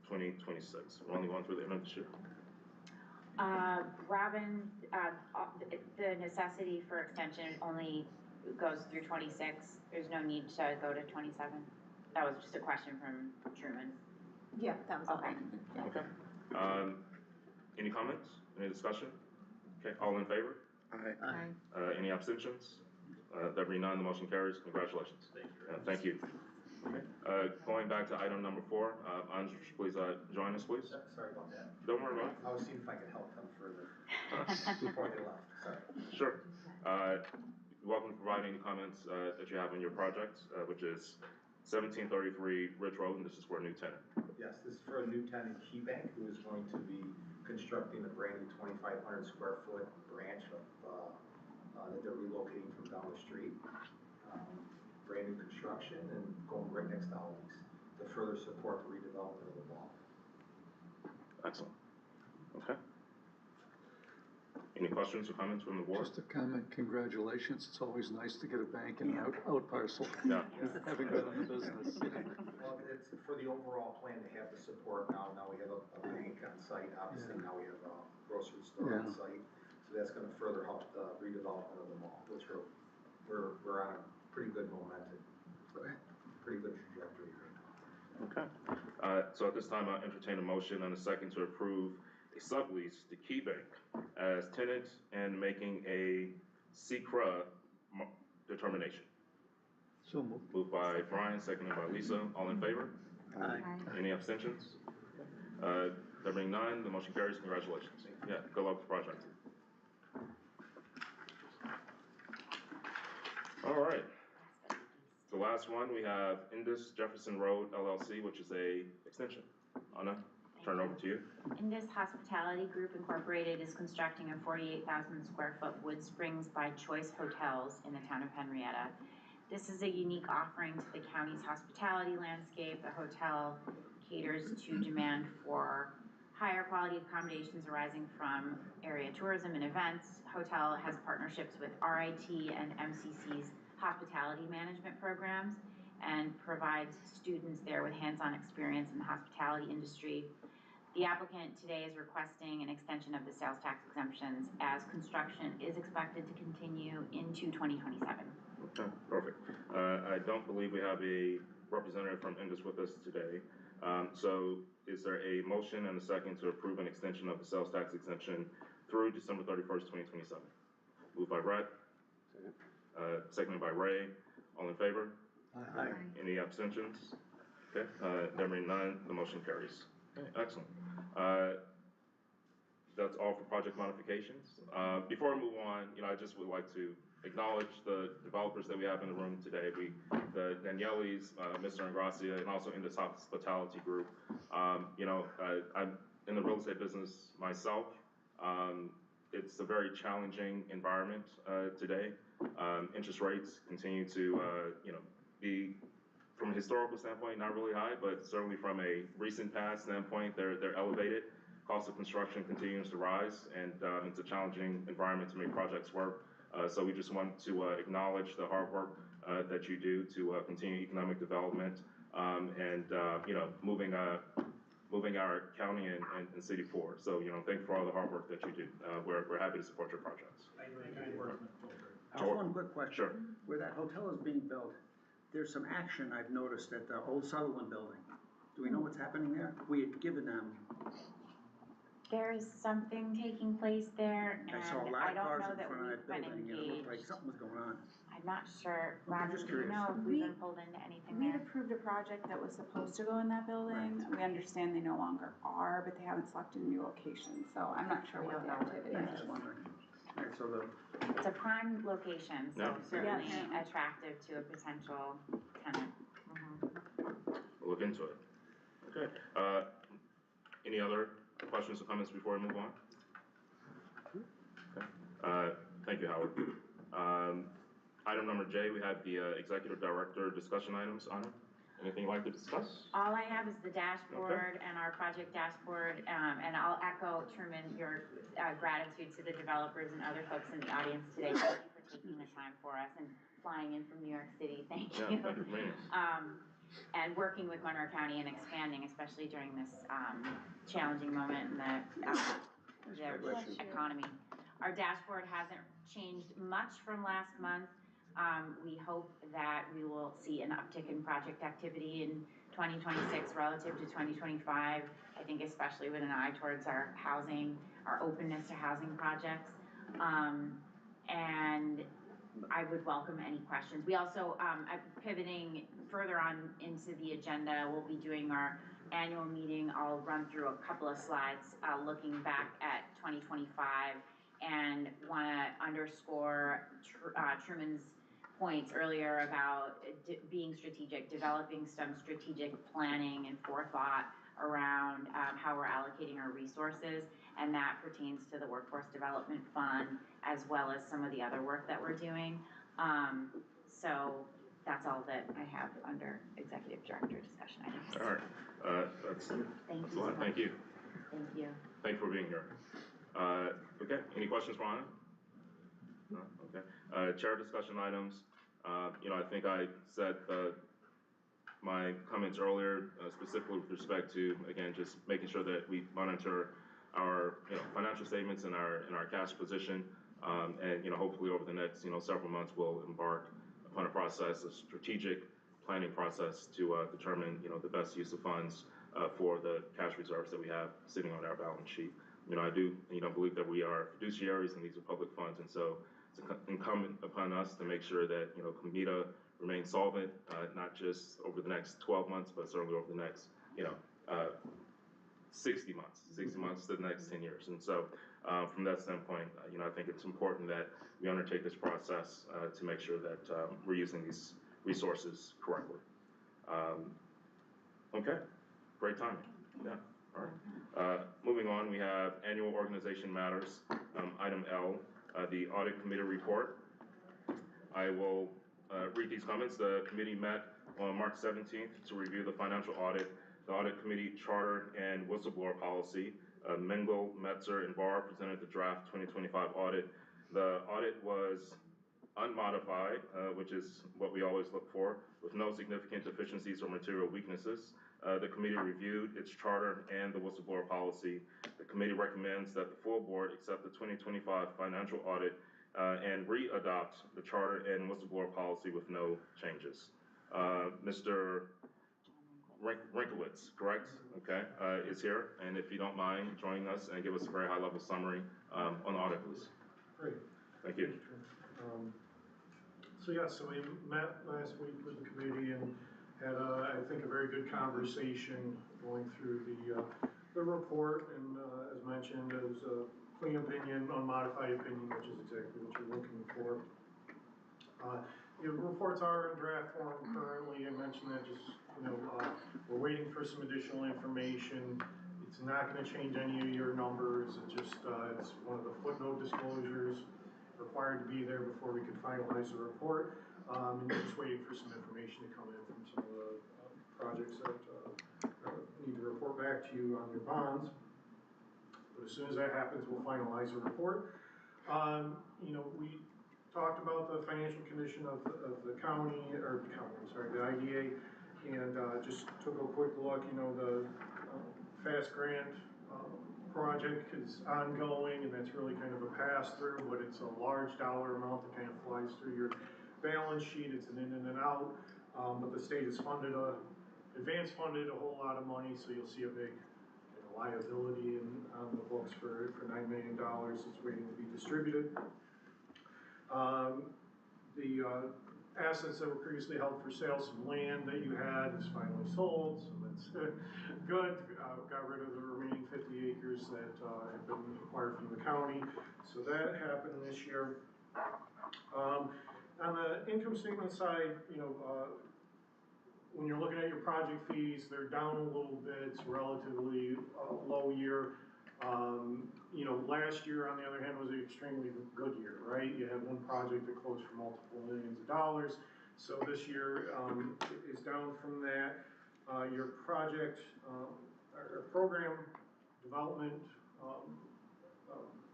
2026. We're only going through the end of this year. Robin, the necessity for extension only goes through 26. There's no need to go to 27. That was just a question from Truman. Yeah, that was okay. Yeah. Okay. Any comments? Any discussion? Okay, all in favor? Aye. Any abstentions? There being none, the motion carries. Congratulations. Thank you. Okay. Going back to item number 4, Andres, please join us, please. Sorry about that. Don't worry about it. I was seeing if I could help them further before they left, sorry. Sure. You're welcome to provide any comments that you have on your project, which is 1733 Ridge Road, and this is for a new tenant. Yes, this is for a new tenant, KeyBank, who is going to be constructing a brand new 2,500 square foot branch of, that they're relocating from down the street. Brand new construction and going right next to Aldi's to further support the redevelopment of the mall. Excellent. Okay. Any questions or comments from the board? Just a comment, congratulations, it's always nice to get a bank in an out parcel. Yeah. Having been in the business. Well, it's for the overall plan to have the support now. Now we have a bank on site, obviously now we have a grocery store on site. So that's gonna further help the redevelopment of the mall, which we're on a pretty good momentum. Pretty good trajectory right now. Okay. So at this time, I'll entertain a motion and a second to approve a sublease to Key Bank as tenant and making a SECRA determination. So moved. Moved by Brian, seconded by Lisa. All in favor? Aye. Any abstentions? There being none, the motion carries. Congratulations. Yeah, good luck with the project. All right. The last one, we have Indus Jefferson Road LLC, which is a extension. Anna, turn it over to you. Indus Hospitality Group Incorporated is constructing a 48,000 square foot Wood Springs by Choice Hotels in the town of Henrietta. This is a unique offering to the county's hospitality landscape. The hotel caters to demand for higher quality accommodations arising from area tourism and events. Hotel has partnerships with RIT and MCC's hospitality management programs and provides students there with hands-on experience in the hospitality industry. The applicant today is requesting an extension of the sales tax exemptions as construction is expected to continue into 2027. Okay, perfect. I don't believe we have a representative from Indus with us today. So is there a motion and a second to approve an extension of the sales tax exemption through December 31st, 2027? Moved by Brett. Seconded by Ray. All in favor? Aye. Any abstentions? Okay, there being none, the motion carries. Okay, excellent. That's all for project modifications. Before we move on, I just would like to acknowledge the developers that we have in the room today. The Daniellis, Mr. Ingracia, and also Indus Hospitality Group. I'm in the real estate business myself. It's a very challenging environment today. Interest rates continue to, be, from a historical standpoint, not really high, but certainly from a recent past standpoint, they're elevated. Cost of construction continues to rise, and it's a challenging environment to make projects work. So we just want to acknowledge the hard work that you do to continue economic development and moving our county and city forward. So thank you for all the hard work that you do. We're happy to support your projects. Just one quick question. Sure. Where that hotel is being built, there's some action I've noticed at the old Sutherland building. Do we know what's happening there? We had given them. There is something taking place there, and I saw a I lot of don't cars know in that front of we've that been building, and it looked like engaged. something was going on. I'm not sure. I'm Ron, just do you curious. know if we've been pulled into anything We there? had approved a project that was supposed to go in that building. We understand they no longer are, but they haven't selected a new location, so I'm not sure We what don't the know. activity I'm is. just wondering. All right, so It's a prime location, so Yeah. certainly Yeah. attractive to a potential tenant. We'll look into it. Okay. Any other questions or comments before we move on? Okay. Thank you, Howard. Item number J, we have the executive director discussion items. Anna, anything you'd like to discuss? All I have is the dashboard and our project dashboard, and I'll echo, Truman, your gratitude to the developers and other folks in the audience today. Thank you for taking the time for us and flying in from New York City. Thank you. Yeah, thank you for being here. And working with Monroe County and expanding, especially during this challenging moment in the economy. Our dashboard hasn't changed much from last month. We hope that we will see an uptick in project activity in 2026 relative to 2025. I think especially with an eye towards our housing, our openness to housing projects. And I would welcome any questions. We also, pivoting further on into the agenda, we'll be doing our annual meeting. I'll run through a couple of slides looking back at 2025 and want to underscore Truman's points earlier about being strategic, developing some strategic planning and forethought around how we're allocating our resources, and that pertains to the Workforce Development Fund as well as some of the other work that we're doing. So that's all that I have under executive director discussion items. All right. That's Thank you so much. Thank you. Thank you. Thank you for being here. Okay, any questions for Anna? No? Okay. Chair discussion items. I think I said my comments earlier, specifically with respect to, again, just making sure that we monitor our financial statements and our cash position, and hopefully over the next several months we'll embark upon a process, a strategic planning process to determine, the best use of funds for the cash reserves that we have sitting on our balance sheet. I do, believe that we are fiduciaries and these are public funds, and so it's incumbent upon us to make sure that, COMIDA remains solvent, not just over the next 12 months, but certainly over the next, 60 months to the next 10 years. And so from that standpoint, I think it's important that we undertake this process to make sure that we're using these resources correctly. Okay, great timing. Yeah, all right. Moving on, we have annual organization matters. Item L, the audit committee report. I will read these comments. The committee met on March 17th to review the financial audit, the audit committee charter and whistleblower policy. Mengel, Metzer, and Barr presented the draft 2025 audit. The audit was unmodified, which is what we always look for, with no significant deficiencies or material weaknesses. The committee reviewed its charter and the whistleblower policy. The committee recommends that the full board accept the 2025 financial audit and re-adopt the charter and whistleblower policy with no changes. Mr. Rinkowitz, correct? Okay, is here, and if you don't mind joining us and give us a very high-level summary on the audit, please. Great. Thank you. So we met last week with the committee and had, I think, a very good conversation going through the report, and as mentioned, there's a clean opinion, unmodified opinion, which is exactly what you're looking for. The reports are in draft form currently. I mentioned that just, we're waiting for some additional information. It's not going to change any of your numbers. It's just, it's one of the footnote disclosures required to be there before we could finalize the report. And we're just waiting for some information to come in from some of the projects that need to report back to you on your bonds. But as soon as that happens, we'll finalize the report. We talked about the financial condition of the the IDA, and just took a quick look. The FAST grant project is ongoing, and that's really kind of a pass-through, but it's a large dollar amount that kind of flies through your balance sheet. It's an in and out, but the state has advance funded a whole lot of money, so you'll see a big liability on the books for $9 million that's waiting to be distributed. The assets that were previously held for sale, some land that you had is finally sold, so that's good. Got rid of the remaining 50 acres that have been acquired from the county, so that happened this year. On the income statement side, when you're looking at your project fees, they're down a little bit. It's a relatively low year. Last year, on the other hand, was an extremely good year, right? You had one project that closed for multiple millions of dollars. So this year is down from that. Your project or program development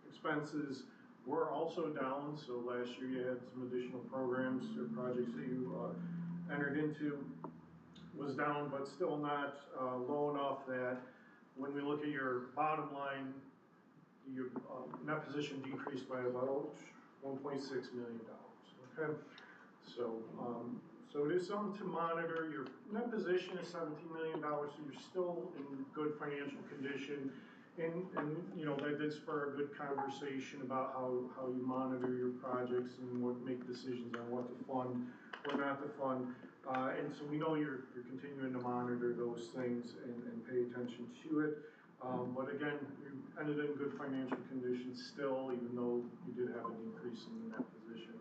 expenses were also down. So last year you had some additional programs or projects that you entered into, was down, but still not low enough that when we look at your bottom line, your net position decreased by about $1.6 million. Okay, so it is something to monitor. Your net position is $17 million, so you're still in good financial condition. And that did spur a good conversation about how you monitor your projects and make decisions on what to fund or not to fund. And so we know you're continuing to monitor those things and pay attention to it. But again, you ended in good financial condition still, even though you did have an increase in the net position.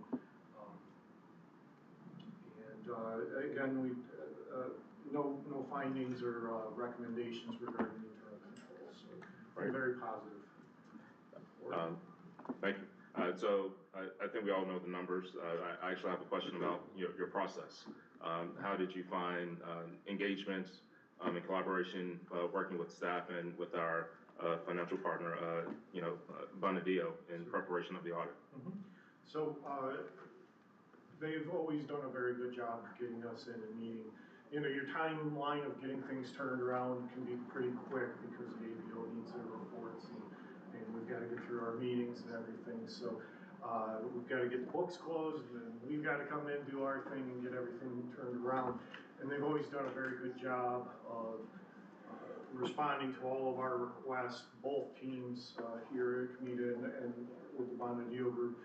Again, we no findings or recommendations regarding the internal controls. So very positive. Thank you. So I think we all know the numbers. I actually have a question about your process. How did you find engagement and collaboration working with staff and with our financial partner, Bonadio, in preparation of the audit? Mm-hmm. So they've always done a very good job of getting us in and meeting. Your timeline of getting things turned around can be pretty quick because the ABO needs their reports and we've got to get through our meetings and everything. So we we've gotta get the books closed, and then we've gotta come in, do our thing, and get everything turned around. And they've always done a very good job of responding to all of our requests, both teams here at COMIDA and with the Bond and Deal Group,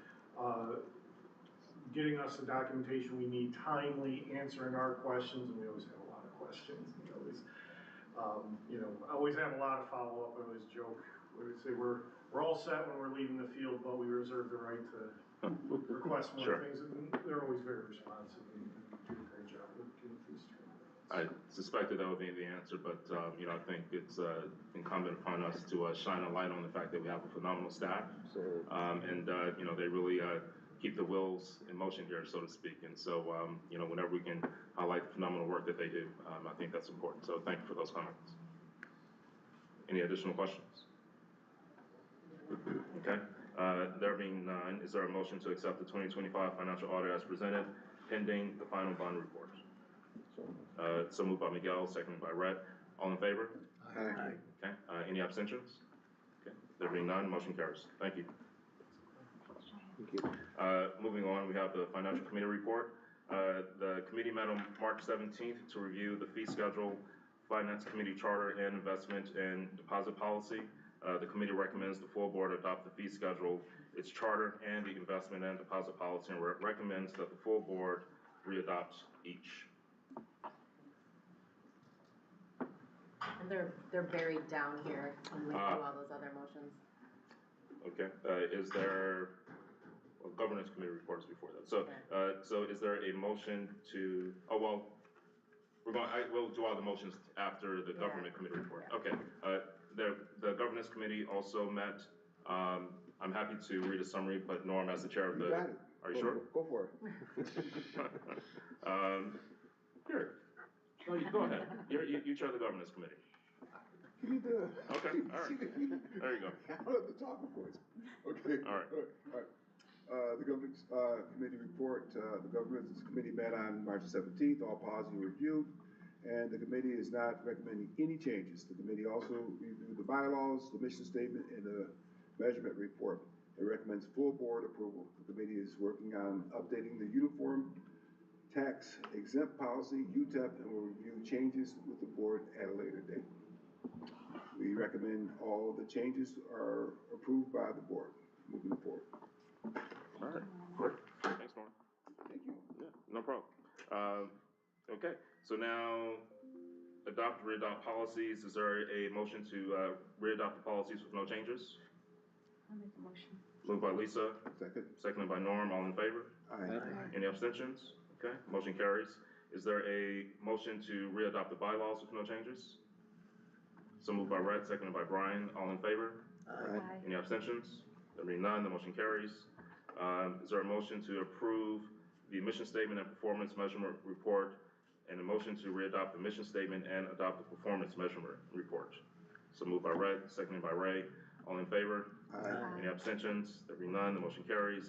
getting us the documentation we need, timely answering our questions, and we always have a lot of questions. We always, I always have a lot of follow-up. I always joke, we would say we're all set when we're leaving the field, but we reserve the right to request more things, and they're always very responsive and do a great job of getting things turned around. I suspected that would be the answer, but, I think it's incumbent upon us to shine a light on the fact that we have a phenomenal staff. And they really keep the wheels in motion here, so to speak. And so, whenever we can highlight the phenomenal work that they do, I think that's important. So thank you for those comments. Any additional questions? Okay. There being none, is there a motion to accept the 2025 financial audit as presented, pending the final bond report? So moved by Miguel, seconded by Rhett. All in favor? Aye. Okay. Any abstentions? Okay. There being none, motion carries. Thank you. Thank you. Moving on, we have the financial committee report. The committee met on March 17th to review the fee schedule, finance committee charter, and investment and deposit policy. The committee recommends the full board adopt the fee schedule, its charter, and the investment and deposit policy, and recommends that the full board readopt each. And they're buried down here when we do all those other motions. Okay. Is there, well, governance committee reports before that. So, so is there a motion to? We'll do all the motions after the government committee report. Okay. The governance committee also met. I'm happy to read a summary, but Norm, as the chair of the. You got it. Are you sure? Go for it. Here. No, you go ahead. You chair the governance committee. Give me the. Okay. All right. There you go. I don't have the talking points. Okay. All right. The governance committee report. The governance committee met on March 17th. All policies were reviewed, and the committee is not recommending any changes. The committee also reviewed the bylaws, the mission statement, and the measurement report. It recommends full board approval. The committee is working on updating the uniform tax exempt policy, UTEP, and will review changes with the board at a later date. We recommend all the changes are approved by the board moving forward. All right, great. Thanks, Norm. Thank you. Yeah, no problem. Okay, so now adopt, readopt policies. Is there a motion to readopt the policies with no changes? I'll make the motion. Moved by Lisa. Second. Seconded by Norm. All in favor? Aye. Any abstentions? Okay, motion carries. Is there a motion to readopt the bylaws with no changes? So moved by Rhett, seconded by Brian. All in favor? Aye. Any abstentions? There being none, the motion carries. Is there a motion to approve the mission statement and performance measurement report, and a motion to readopt the mission statement and adopt the performance measurement report? So moved by Rhett, seconded by Ray. All in favor? Aye. Any abstentions? There being none, the motion carries.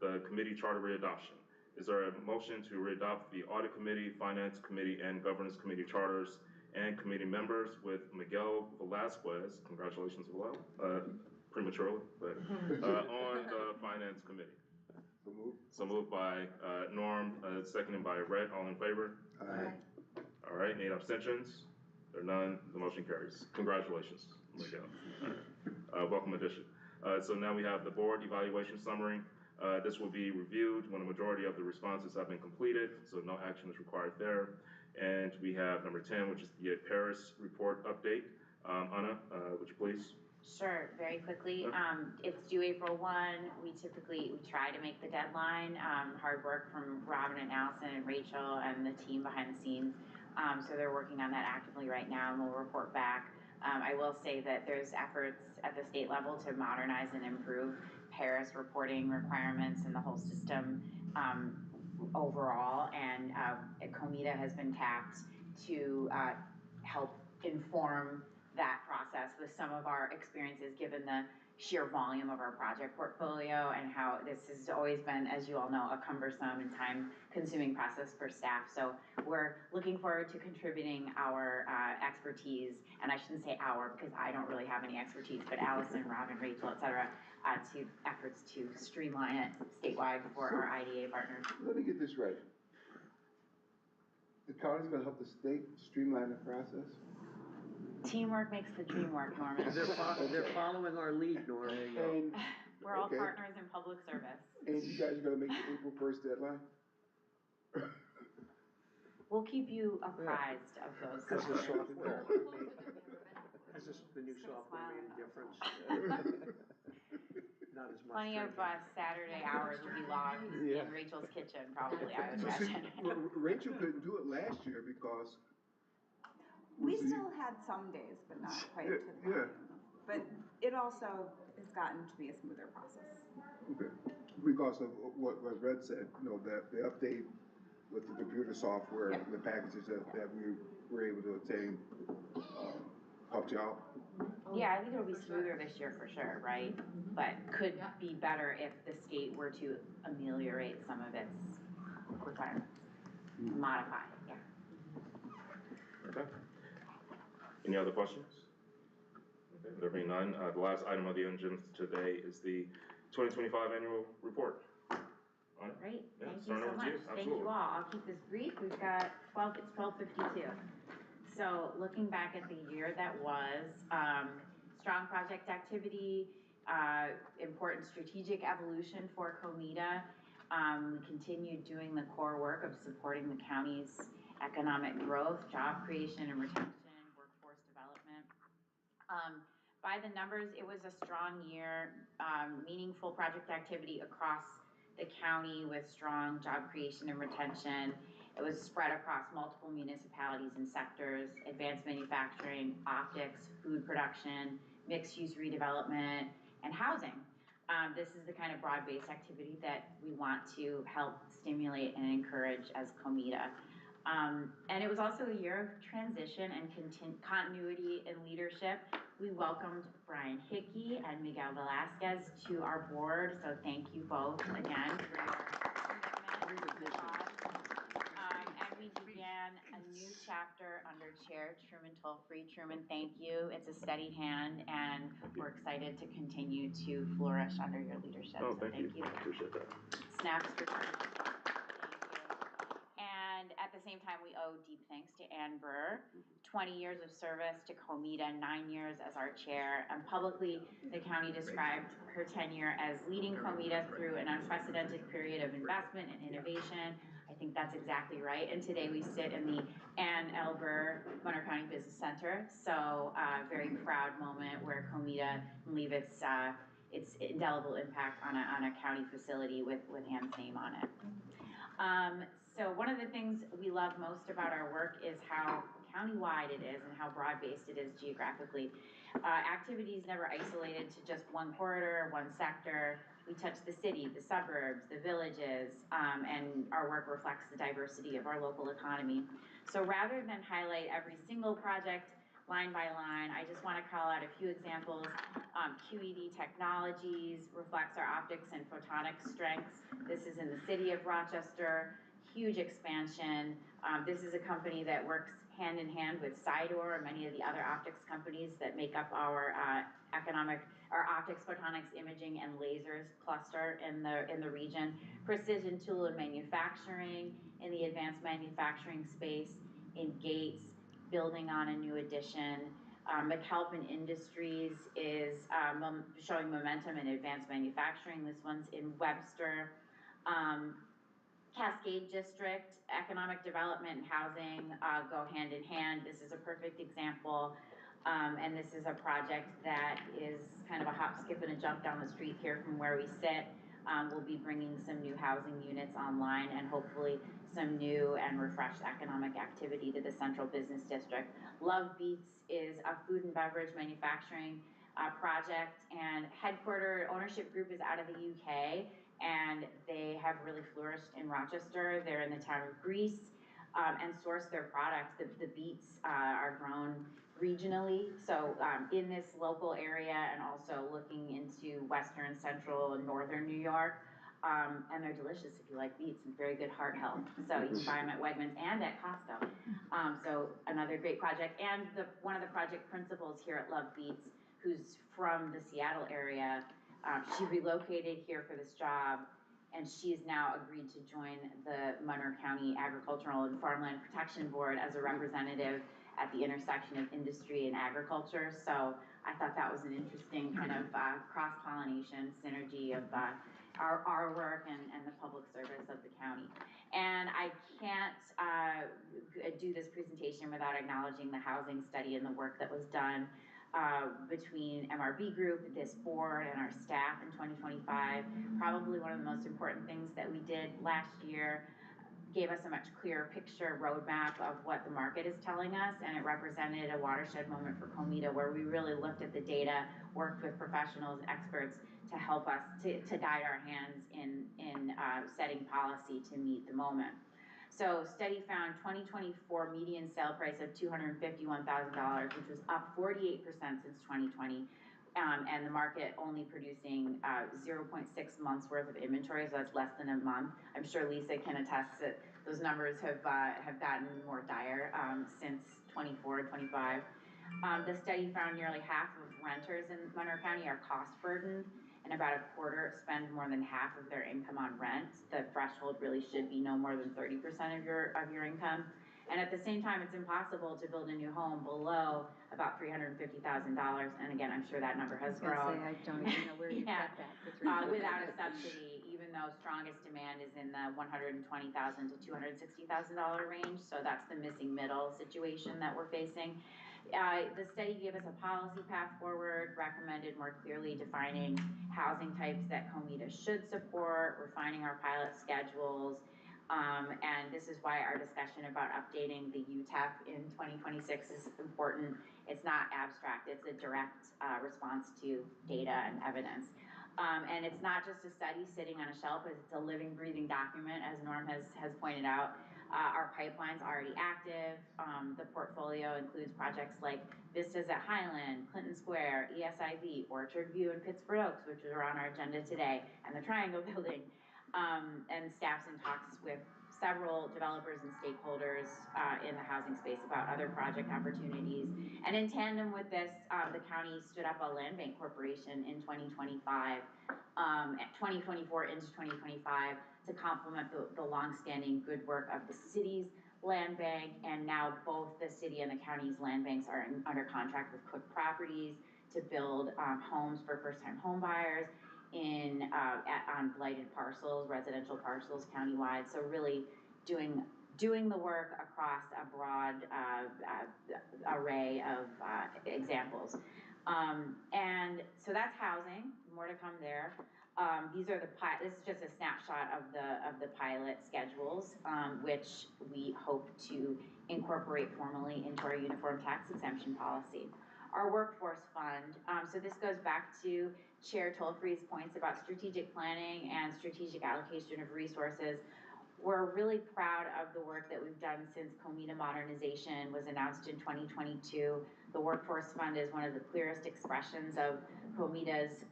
The committee charter readoption. Is there a motion to readopt the audit committee, finance committee, and governance committee charters and committee members with Miguel Velasquez, congratulations, Miguel, prematurely, but on the finance committee? So moved. So moved by Norm, seconded by Rhett. All in favor? Aye. All right, any abstentions? There are none, the motion carries. Congratulations, Miguel. All right. Welcome addition. So now we have the board evaluation summary. This will be reviewed when a majority of the responses have been completed, so no action is required there. And we have number 10, which is the Paris report update. Anna, would you please? Sure, very quickly. It's due April 1. We try to make the deadline. Hard work from Robin and Allison and Rachel and the team behind the scenes. So they're working on that actively right now, and we'll report back. I will say that there's efforts at the state level to modernize and improve Paris reporting requirements and the whole system overall, and COMIDA has been tapped to help inform that process with some of our experiences, given the sheer volume of our project portfolio and how this has always been, as you all know, a cumbersome and time-consuming process for staff. So we're looking forward to contributing our expertise, and I shouldn't say our because I don't really have any expertise, but Allison, Robin, Rachel, et cetera, to efforts to streamline it statewide for our IDA partners. Let me get this right. The county's gonna help the state streamline the process? Teamwork makes the dream work, Norman. They're following our lead, Norm. And, We're all okay. partners in public service. And you guys are gonna make the April 1st deadline? We'll keep you apprised of those. Has the software made, has the new software made a difference? Not as much. Plenty of Saturday hours will be logged in Rachel's kitchen, probably, I would So see, imagine. Rachel couldn't do it last year because. We still had some days, but not quite to the volume. But it also has gotten to be a smoother process. Okay, because of what Red said, you know, that the update with the computer software, and the packages that we were able to obtain, helped you out? Yeah, I think it'll be smoother this year for sure, right? But could be better if the state were to ameliorate some of its requirements, modify, yeah. Okay. Any other questions? Okay, there being none, the last item of the agenda today is the 2025 annual report. Great, Yeah, thank you turn it so over to much. you. Thank you Absolutely. all. I'll keep this brief. We've got it's 12:52. So looking back at the year that was, strong project activity, important strategic evolution for COMIDA. We continued doing the core work of supporting the county's economic growth, job creation and retention, workforce development. By the numbers, it was a strong year, meaningful project activity across the county with strong job creation and retention. It was spread across multiple municipalities and sectors: advanced manufacturing, optics, food production, mixed-use redevelopment, and housing. This is the kind of broad-based activity that we want to help stimulate and encourage as COMIDA. And it was also a year of transition and continuity in leadership. We welcomed Brian Hickey and Miguel Velasquez to our board, so thank you both again for your commitment to the cause. And we began a new chapter under Chair Truman Tolfree. Truman, thank you. It's a steady hand, and we're excited to continue to flourish under your leadership. Oh, so thank you. Appreciate that. Snaps for Truman. And at the same time, we owe deep thanks to Ann Burr, 20 years of service to COMIDA, 9 years as our chair. And publicly, the county described her tenure as leading COMIDA through an unprecedented period of investment and innovation. I think that's exactly right. And today we sit in the Ann L. Burr Monroe County Business Center. So very proud moment where COMIDA can leave its indelible impact on a county facility with Ann's name on it. So one of the things we love most about our work is how countywide it is and how broad-based it is geographically. Activity is never isolated to just one corridor, one sector. We touch the city, the suburbs, the villages, and our work reflects the diversity of our local economy. So rather than highlight every single project line by line, I just want to call out a few examples. QED Technologies reflects our optics and photonics strengths. This is in the city of Rochester. Huge expansion. This is a company that works hand in hand with Sidor and many of the other optics companies that make up our optics, photonics, imaging, and lasers cluster in the region. Precision tool and manufacturing in the advanced manufacturing space, in Gates, building on a new addition. McAlpin Industries is showing momentum in advanced manufacturing. This one's in Webster. Cascade District, economic development and housing go hand in hand. This is a perfect example. And this is a project that is kind of a hop, skip, and a jump down the street here from where we sit. We'll be bringing some new housing units online and hopefully some new and refreshed economic activity to the central business district. Love Beats is a food and beverage manufacturing project, and headquarter ownership group is out of the UK, and they have really flourished in Rochester. They're in the town of Greece and source their products. The beets are grown regionally, so in this local area, and also looking into western, central, and northern New York. And they're delicious if you like beets, and very good heart health. So you can buy them at Wegmans and at Costco. So another great project. And one of the project principals here at Love Beets, who's from the Seattle area, She relocated here for this job, and she's now agreed to join the Monroe County Agricultural and Farmland Protection Board as a representative at the intersection of industry and agriculture. So I thought that was an interesting kind of cross-pollination synergy of our work and the public service of the county. And I can't do this presentation without acknowledging the housing study and the work that was done between MRB Group, this board, and our staff in 2025. Probably one of the most important things that we did last year, gave us a much clearer picture roadmap of what the market is telling us, and it represented a watershed moment for COMIDA where we really looked at the data, worked with professionals and experts to help us to guide our hands in setting policy to meet the moment. So study found 2024 median sale price of $251,000, which was up 48% since 2020. And the market only producing 0.6 months worth of inventory, so that's less than a month. I'm sure Lisa can attest that those numbers have gotten more dire since 24 and 25. The study found nearly half of renters in Monroe County are cost burdened, and about a quarter spend more than half of their income on rent. The threshold really should be no more than 30% of your income. And at the same time, it's impossible to build a new home below about $350,000. And again, I'm sure that number has grown. I don't even know where you Yeah. got that for $350,000. Without a subsidy, even though strongest demand is in the $120,000 to $260,000 range. So that's the missing middle situation that we're facing. The study gave us a policy path forward, recommended more clearly defining housing types that COMIDA should support, refining our pilot schedules, and this is why our discussion about updating the UTEP in 2026 is important. It's not abstract, it's a direct response to data and evidence. And it's not just a study sitting on a shelf, it's a living, breathing document, as Norm has pointed out. Our pipeline's already active. The portfolio includes projects like Vistas at Highland, Clinton Square, ESIV, Orchard View, and Pittsburgh Oaks, which are on our agenda today, and the Triangle Building. And staff's in talks with several developers and stakeholders in the housing space about other project opportunities. And in tandem with this, the county stood up a land bank corporation in 2025, 2024 into 2025, to complement the longstanding good work of the city's land bank. And now both the city and the county's land banks are under contract with Cook Properties to build homes for first-time home buyers on blighted parcels, residential parcels countywide. So really doing the work across a broad array of examples. And so that's housing, more to come there. This is just a snapshot of the pilot schedules, which we hope to incorporate formally into our uniform tax exemption policy. Our workforce fund, so this goes back to Chair Tolfree's points about strategic planning and strategic allocation of resources. We're really proud of the work that we've done since COMIDA modernization was announced in 2022. The workforce fund is one of the clearest expressions of COMIDA's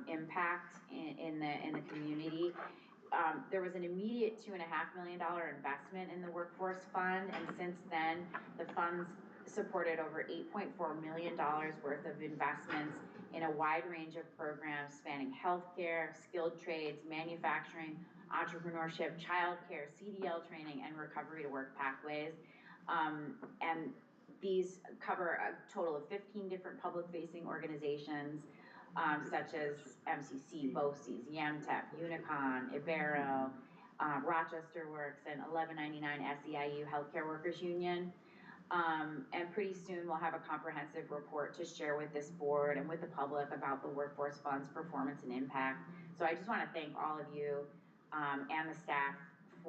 impact in the community. There was an immediate $2.5 million investment in the workforce fund, and since then, the fund's supported over $8.4 million worth of investments in a wide range of programs spanning healthcare, skilled trades, manufacturing, entrepreneurship, childcare, CDL training, and recovery to work pathways. And these cover a total of 15 different public-facing organizations, such as MCC, BOCES, YAMTEP, Unicon, Ibero, Rochester Works, and 1199 SEIU Healthcare Workers Union. And pretty soon we'll have a comprehensive report to share with this board and with the public about the workforce fund's performance and impact. So I just want to thank all of you and the staff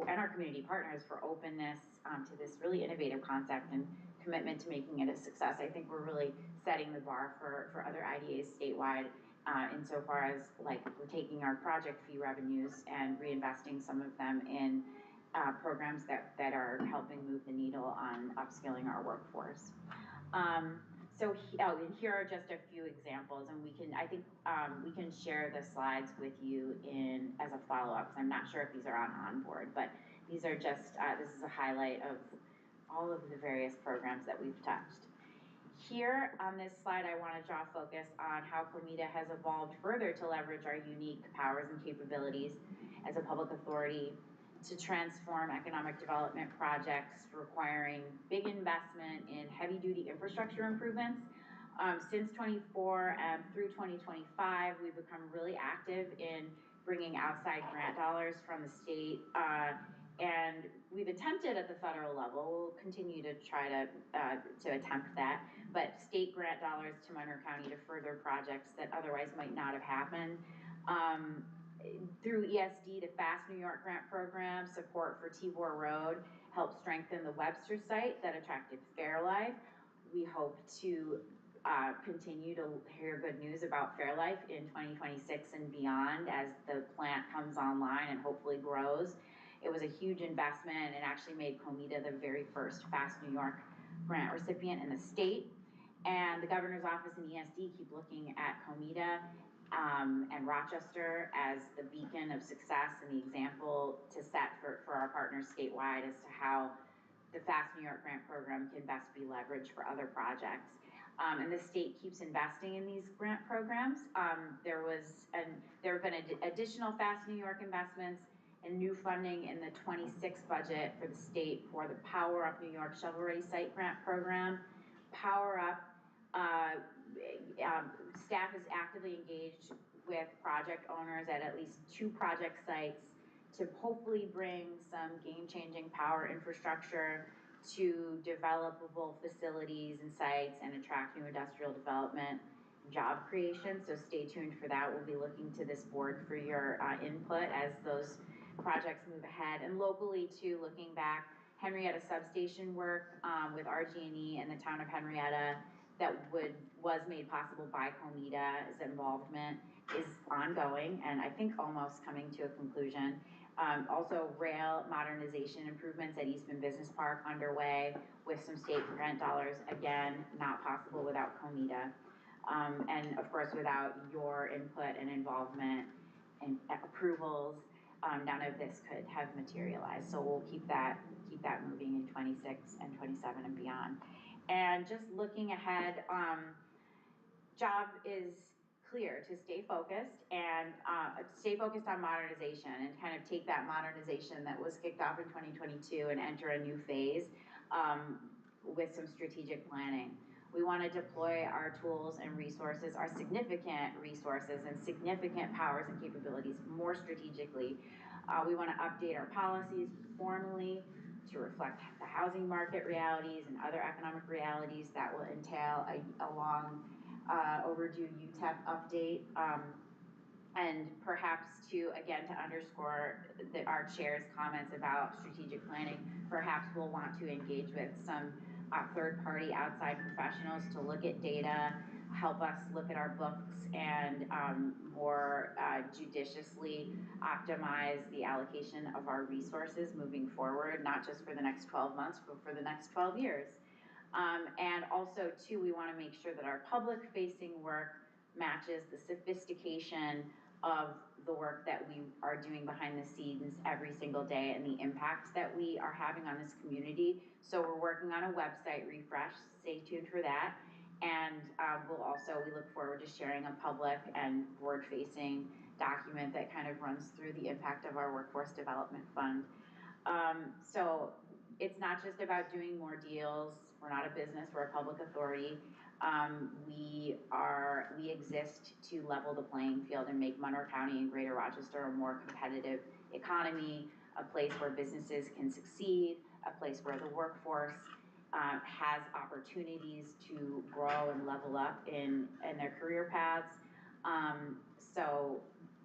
and our community partners for openness to this really innovative concept and commitment to making it a success. I think we're really setting the bar for other IDAs statewide insofar as like we're taking our project fee revenues and reinvesting some of them in programs that are helping move the needle on upskilling our workforce. And here are just a few examples, and I think we can share the slides with you as a follow-up, because I'm not sure if these are on onboard, but these are just, this is a highlight of all of the various programs that we've touched. Here on this slide, I want to draw focus on how COMIDA has evolved further to leverage our unique powers and capabilities as a public authority to transform economic development projects requiring big investment in heavy-duty infrastructure improvements. Since 24 and through 2025, we've become really active in bringing outside grant dollars from the state, and we've attempted at the federal level. We'll continue to try to attempt that, but state grant dollars to Monroe County to further projects that otherwise might not have happened. Through ESD, the Fast New York grant program, support for Tibor Road helped strengthen the Webster site that attracted Fairlife. We hope to continue to hear good news about Fairlife in 2026 and beyond as the plant comes online and hopefully grows. It was a huge investment and actually made COMIDA the very first Fast New York grant recipient in the state. And the governor's office and ESD keep looking at COMIDA and Rochester as the beacon of success and the example to set for our partners statewide as to how the Fast New York grant program can best be leveraged for other projects. And the state keeps investing in these grant programs. There have been additional Fast New York investments and new funding in the 26 budget for the state for the Power Up New York Shovel Ready Site Grant Program. Power Up, staff is actively engaged with project owners at least 2 project sites to hopefully bring some game-changing power infrastructure to developable facilities and sites and attract new industrial development, job creation. So stay tuned for that. We'll be looking to this board for your input as those projects move ahead. And locally too, looking back, Henrietta substation work with RG&E and the town of Henrietta that was made possible by COMIDA's involvement is ongoing and I think almost coming to a conclusion. Also rail modernization improvements at Eastman Business Park underway with some state grant dollars, again, not possible without COMIDA. And of course, without your input and involvement and approvals, none of this could have materialized. So we'll keep that moving in 26 and 27 and beyond. And just looking ahead, job is clear to stay focused on modernization and kind of take that modernization that was kicked off in 2022 and enter a new phase with some strategic planning. We want to deploy our tools and resources, our significant resources and significant powers and capabilities more strategically. We want to update our policies formally to reflect the housing market realities and other economic realities that will entail a long overdue UTEP update. And perhaps again, to underscore our chair's comments about strategic planning, perhaps we'll want to engage with some third-party outside professionals to look at data, help us look at our books and more judiciously optimize the allocation of our resources moving forward, not just for the next 12 months, but for the next 12 years. And also too, we want to make sure that our public-facing work matches the sophistication of the work that we are doing behind the scenes every single day and the impact that we are having on this community. So we're working on a website refresh, stay tuned for that. And we look forward to sharing a public and board-facing document that kind of runs through the impact of our Workforce Development Fund. So it's not just about doing more deals. We're not a business, we're a public authority. We exist to level the playing field and make Monroe County and Greater Rochester a more competitive economy, a place where businesses can succeed, a place where the workforce has opportunities to grow and level up in their career paths. So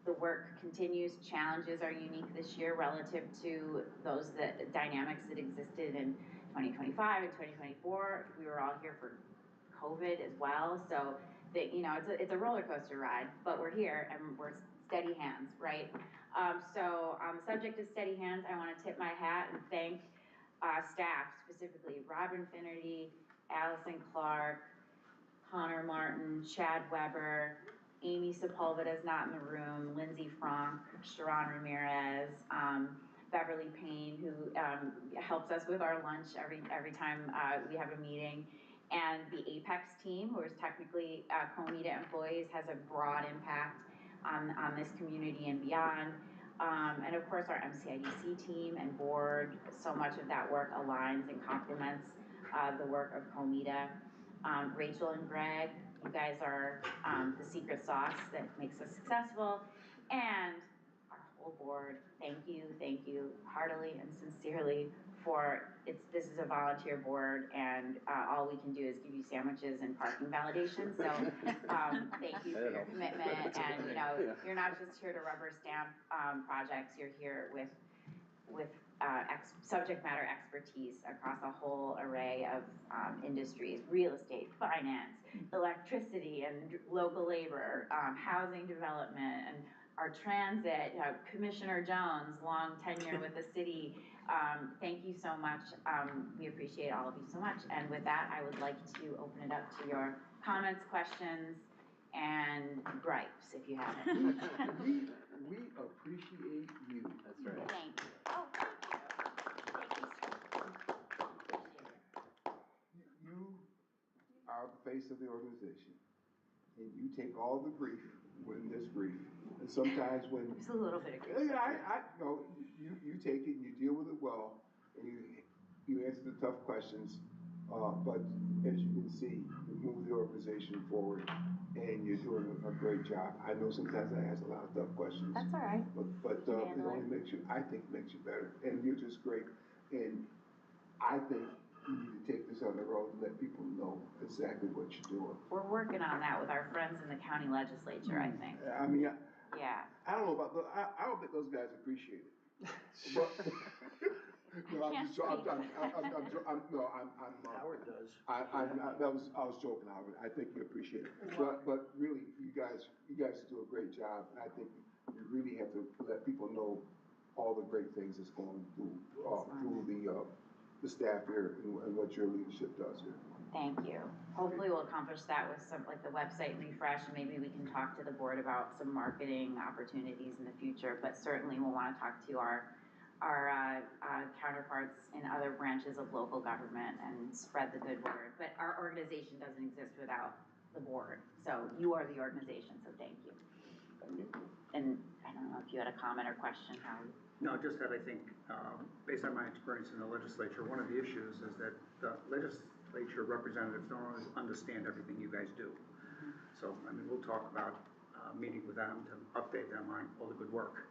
the work continues. Challenges are unique this year relative to those dynamics that existed in 2025 and 2024. We were all here for COVID as well. So it's a roller coaster ride, but we're here and we're steady hands, right? So on the subject of steady hands, I want to tip my hat and thank staff, specifically Robin Finnerty, Allison Clark, Connor Martin, Chad Weber, Amy Sepulveda's not in the room, Lindsay Frank, Sharon Ramirez, Beverly Payne, who helps us with our lunch every time we have a meeting, And the Apex team, who is technically COMIDA employees, has a broad impact on this community and beyond. And of course, our MCIDC team and board, so much of that work aligns and complements the work of COMIDA. Rachel and Greg, you guys are the secret sauce that makes us successful. And our whole board, thank you heartily and sincerely for, this is a volunteer board, and all we can do is give you sandwiches and parking validation, so thank you for your commitment, and you're not just here to rubber stamp projects, you're here with subject matter expertise across a whole array of industries, real estate, finance, electricity, and local labor, housing development, and our transit, Commissioner Jones, long tenure with the city. Thank you so much. We appreciate all of you so much. And with that, I would like to open it up to your comments, questions, and gripes, if you have any. We appreciate you. That's right. Thank you. Oh, thank you. Thank you, sir. Appreciate it. You are the face of the organization, and you take all the grief when there's grief. And sometimes when there's a little bit of grief. No, you take it and you deal with it well, and you answer the tough questions. But as you can see, you move the organization forward, and you're doing a great job. I know sometimes I ask a lot of tough questions. That's all right. But it only makes you, I think, makes you better, and you're just great. And I think you need to take this on the road and let people know exactly what you're doing. We're working on that with our friends in the county legislature, I think. I mean, yeah. I don't know about I don't think those guys appreciate it. But, no, I'm just Howard does. I was joking, Howard. I think you appreciate it. But really, you guys do a great job. And I think you really have to let people know all the great things that's going through the staff here and what your leadership does here. Thank you. Hopefully we'll accomplish that with some, like the website refresh, and maybe we can talk to the board about some marketing opportunities in the future, but certainly we'll want to talk to our counterparts in other branches of local government and spread the good word. But our organization doesn't exist without the board, so you are the organization, so thank you. And I don't know if you had a comment or question, Howard? No, just that I think, based on my experience in the legislature, one of the issues is that the legislature representatives don't always understand everything you guys do. So, I mean, we'll talk about meeting with them to update them on all the good work.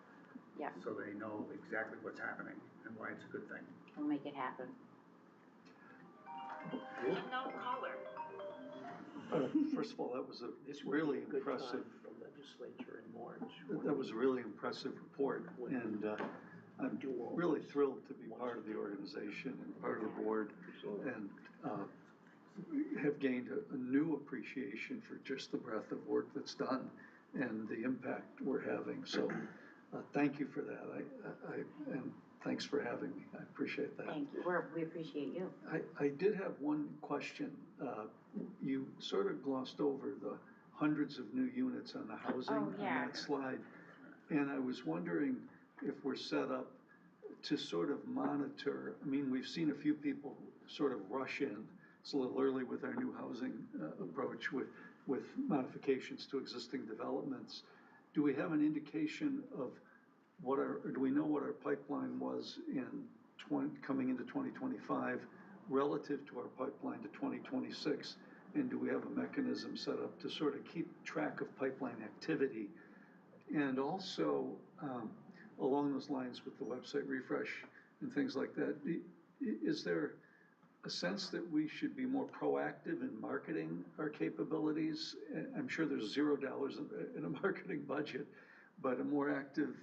Yeah. So they know exactly what's happening and why it's a good thing. We'll make it happen. Unknown caller. First of all, that was a really impressive. For legislature in March. That was a really impressive report, and I'm really thrilled to be part of the organization and part of the board, and have gained a new appreciation for just the breadth of work that's done and the impact we're having. So thank you for that. And thanks for having me. I appreciate that. Thank you. We appreciate you. I did have one question. You sort of glossed over the hundreds of new units on the housing on that slide. And I was wondering if we're set up to sort of monitor. I mean, we've seen a few people sort of rush in. It's a little early with our new housing approach with modifications to existing developments. Do we have an indication of do we know what our pipeline was coming into 2025 relative to our pipeline to 2026? And do we have a mechanism set up to sort of keep track of pipeline activity? And also, along those lines with the website refresh and things like that, is there a sense that we should be more proactive in marketing our capabilities? I'm sure there's $0 in a marketing budget, but a more active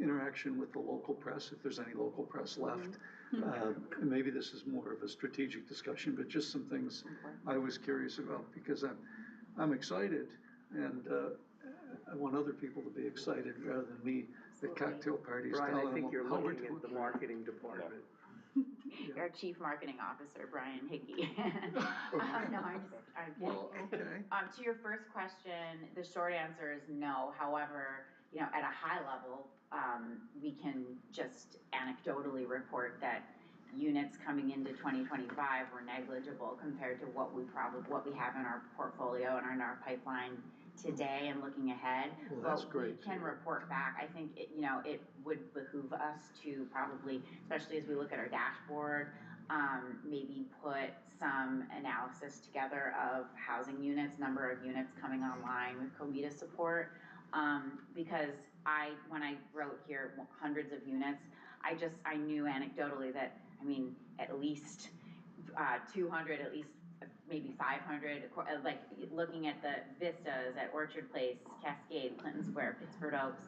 interaction with the local press, if there's any local press left. And maybe this is more of a strategic discussion, but just some things I was curious about, because I'm excited, and I want other people to be excited rather than me at cocktail parties. Brian, I think you're looking at the marketing department. Our Chief Marketing Officer, Brian Hickey. No, I'm kidding. Well, okay. To your first question, the short answer is no. However, at a high level, we can just anecdotally report that units coming into 2025 were negligible compared to what we have in our portfolio and in our pipeline today and looking ahead. Well, that's But great. we can report back. I think it, it would behoove us to probably, especially as we look at our dashboard, maybe put some analysis together of housing units, number of units coming online with COMIDA support. Because when I wrote here hundreds of units, I knew anecdotally that, at least 200, at least maybe 500, like looking at the vistas at Orchard Place, Cascade, Clinton Square, Pittsford Oaks,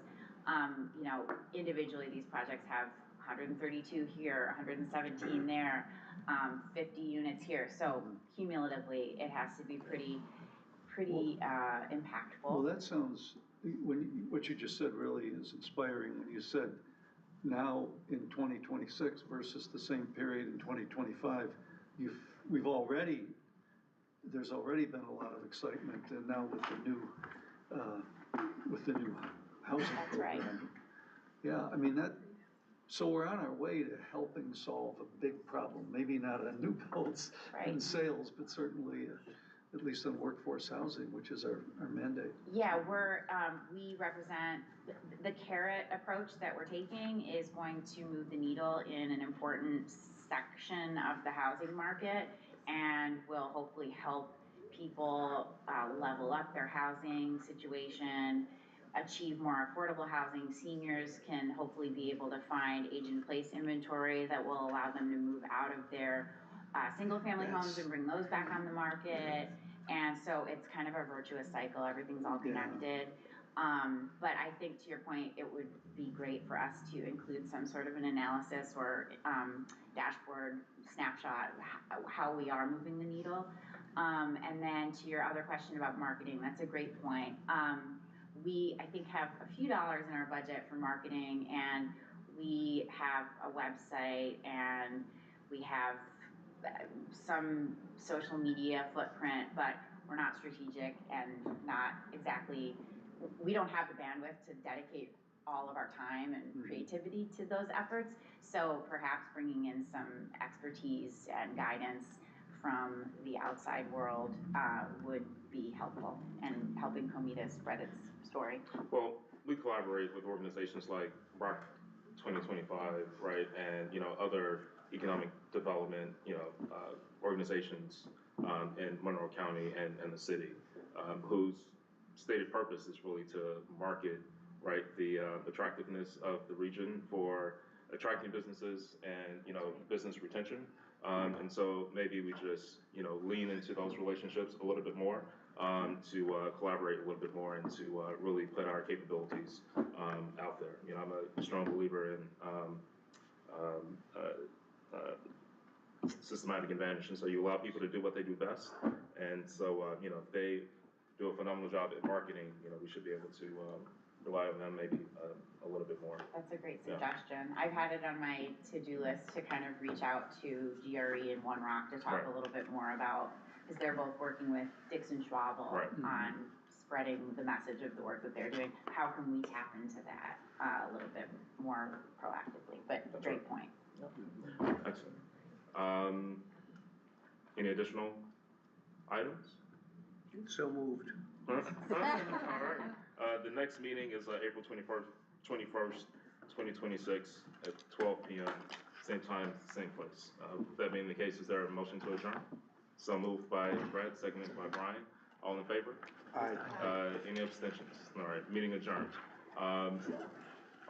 individually these projects have 132 here, 117 there, 50 units here. So cumulatively, it has to be pretty impactful. Well, that sounds, what you just said really is inspiring when you said now in 2026 versus the same period in 2025, there's already been a lot of excitement, and now with the new housing That's program. right. Yeah, so we're on our way to helping solve a big problem, maybe not on new builds and sales, but certainly at least on workforce housing, which is our mandate. Yeah, we represent, the carrot approach that we're taking is going to move the needle in an important section of the housing market and will hopefully help people level up their housing situation, achieve more affordable housing. Seniors can hopefully be able to find age-in-place inventory that will allow them to move out of their single-family homes and bring those back on the market. And so it's kind of a virtuous cycle. Everything's all connected. But I think, to your point, it would be great for us to include some sort of an analysis or dashboard snapshot how we are moving the needle. And then to your other question about marketing, that's a great point. We, I think, have a few dollars in our budget for marketing, and we have a website, and we have some social media footprint, but we're not strategic and not exactly, we don't have the bandwidth to dedicate all of our time and creativity to those efforts. So perhaps bringing in some expertise and guidance from the outside world would be helpful and helping COMIDA spread its story. Well, we collaborate with organizations like Rock 2025, right, and other economic development, organizations in Monroe County and the city, whose stated purpose is really to market, right, the attractiveness of the region for attracting businesses and business retention. And so maybe we just lean into those relationships a little bit more, to collaborate a little bit more and to really put our capabilities out there. I'm a strong believer in systematic advantage, and so you allow people to do what they do best. And so if they do a phenomenal job at marketing, we should be able to rely on them maybe a little bit more. That's a great suggestion. I've had it on my to-do list to kind of reach out to GRE and One Rock to talk a little bit more about, because they're both working with Dixon Schwabel on spreading the message of the work that they're doing. How can we tap into that a little bit more proactively? But great point. Excellent. Any additional items? So moved. All right. The next meeting is April 21st, 2026 at 12 p.m. Same time, same place. That being the case, is there a motion to adjourn? So moved by Brett, seconded by Brian. All in favor? Aye. Any abstentions? All right, meeting adjourned. Are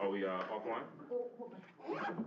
we offline? Hold on.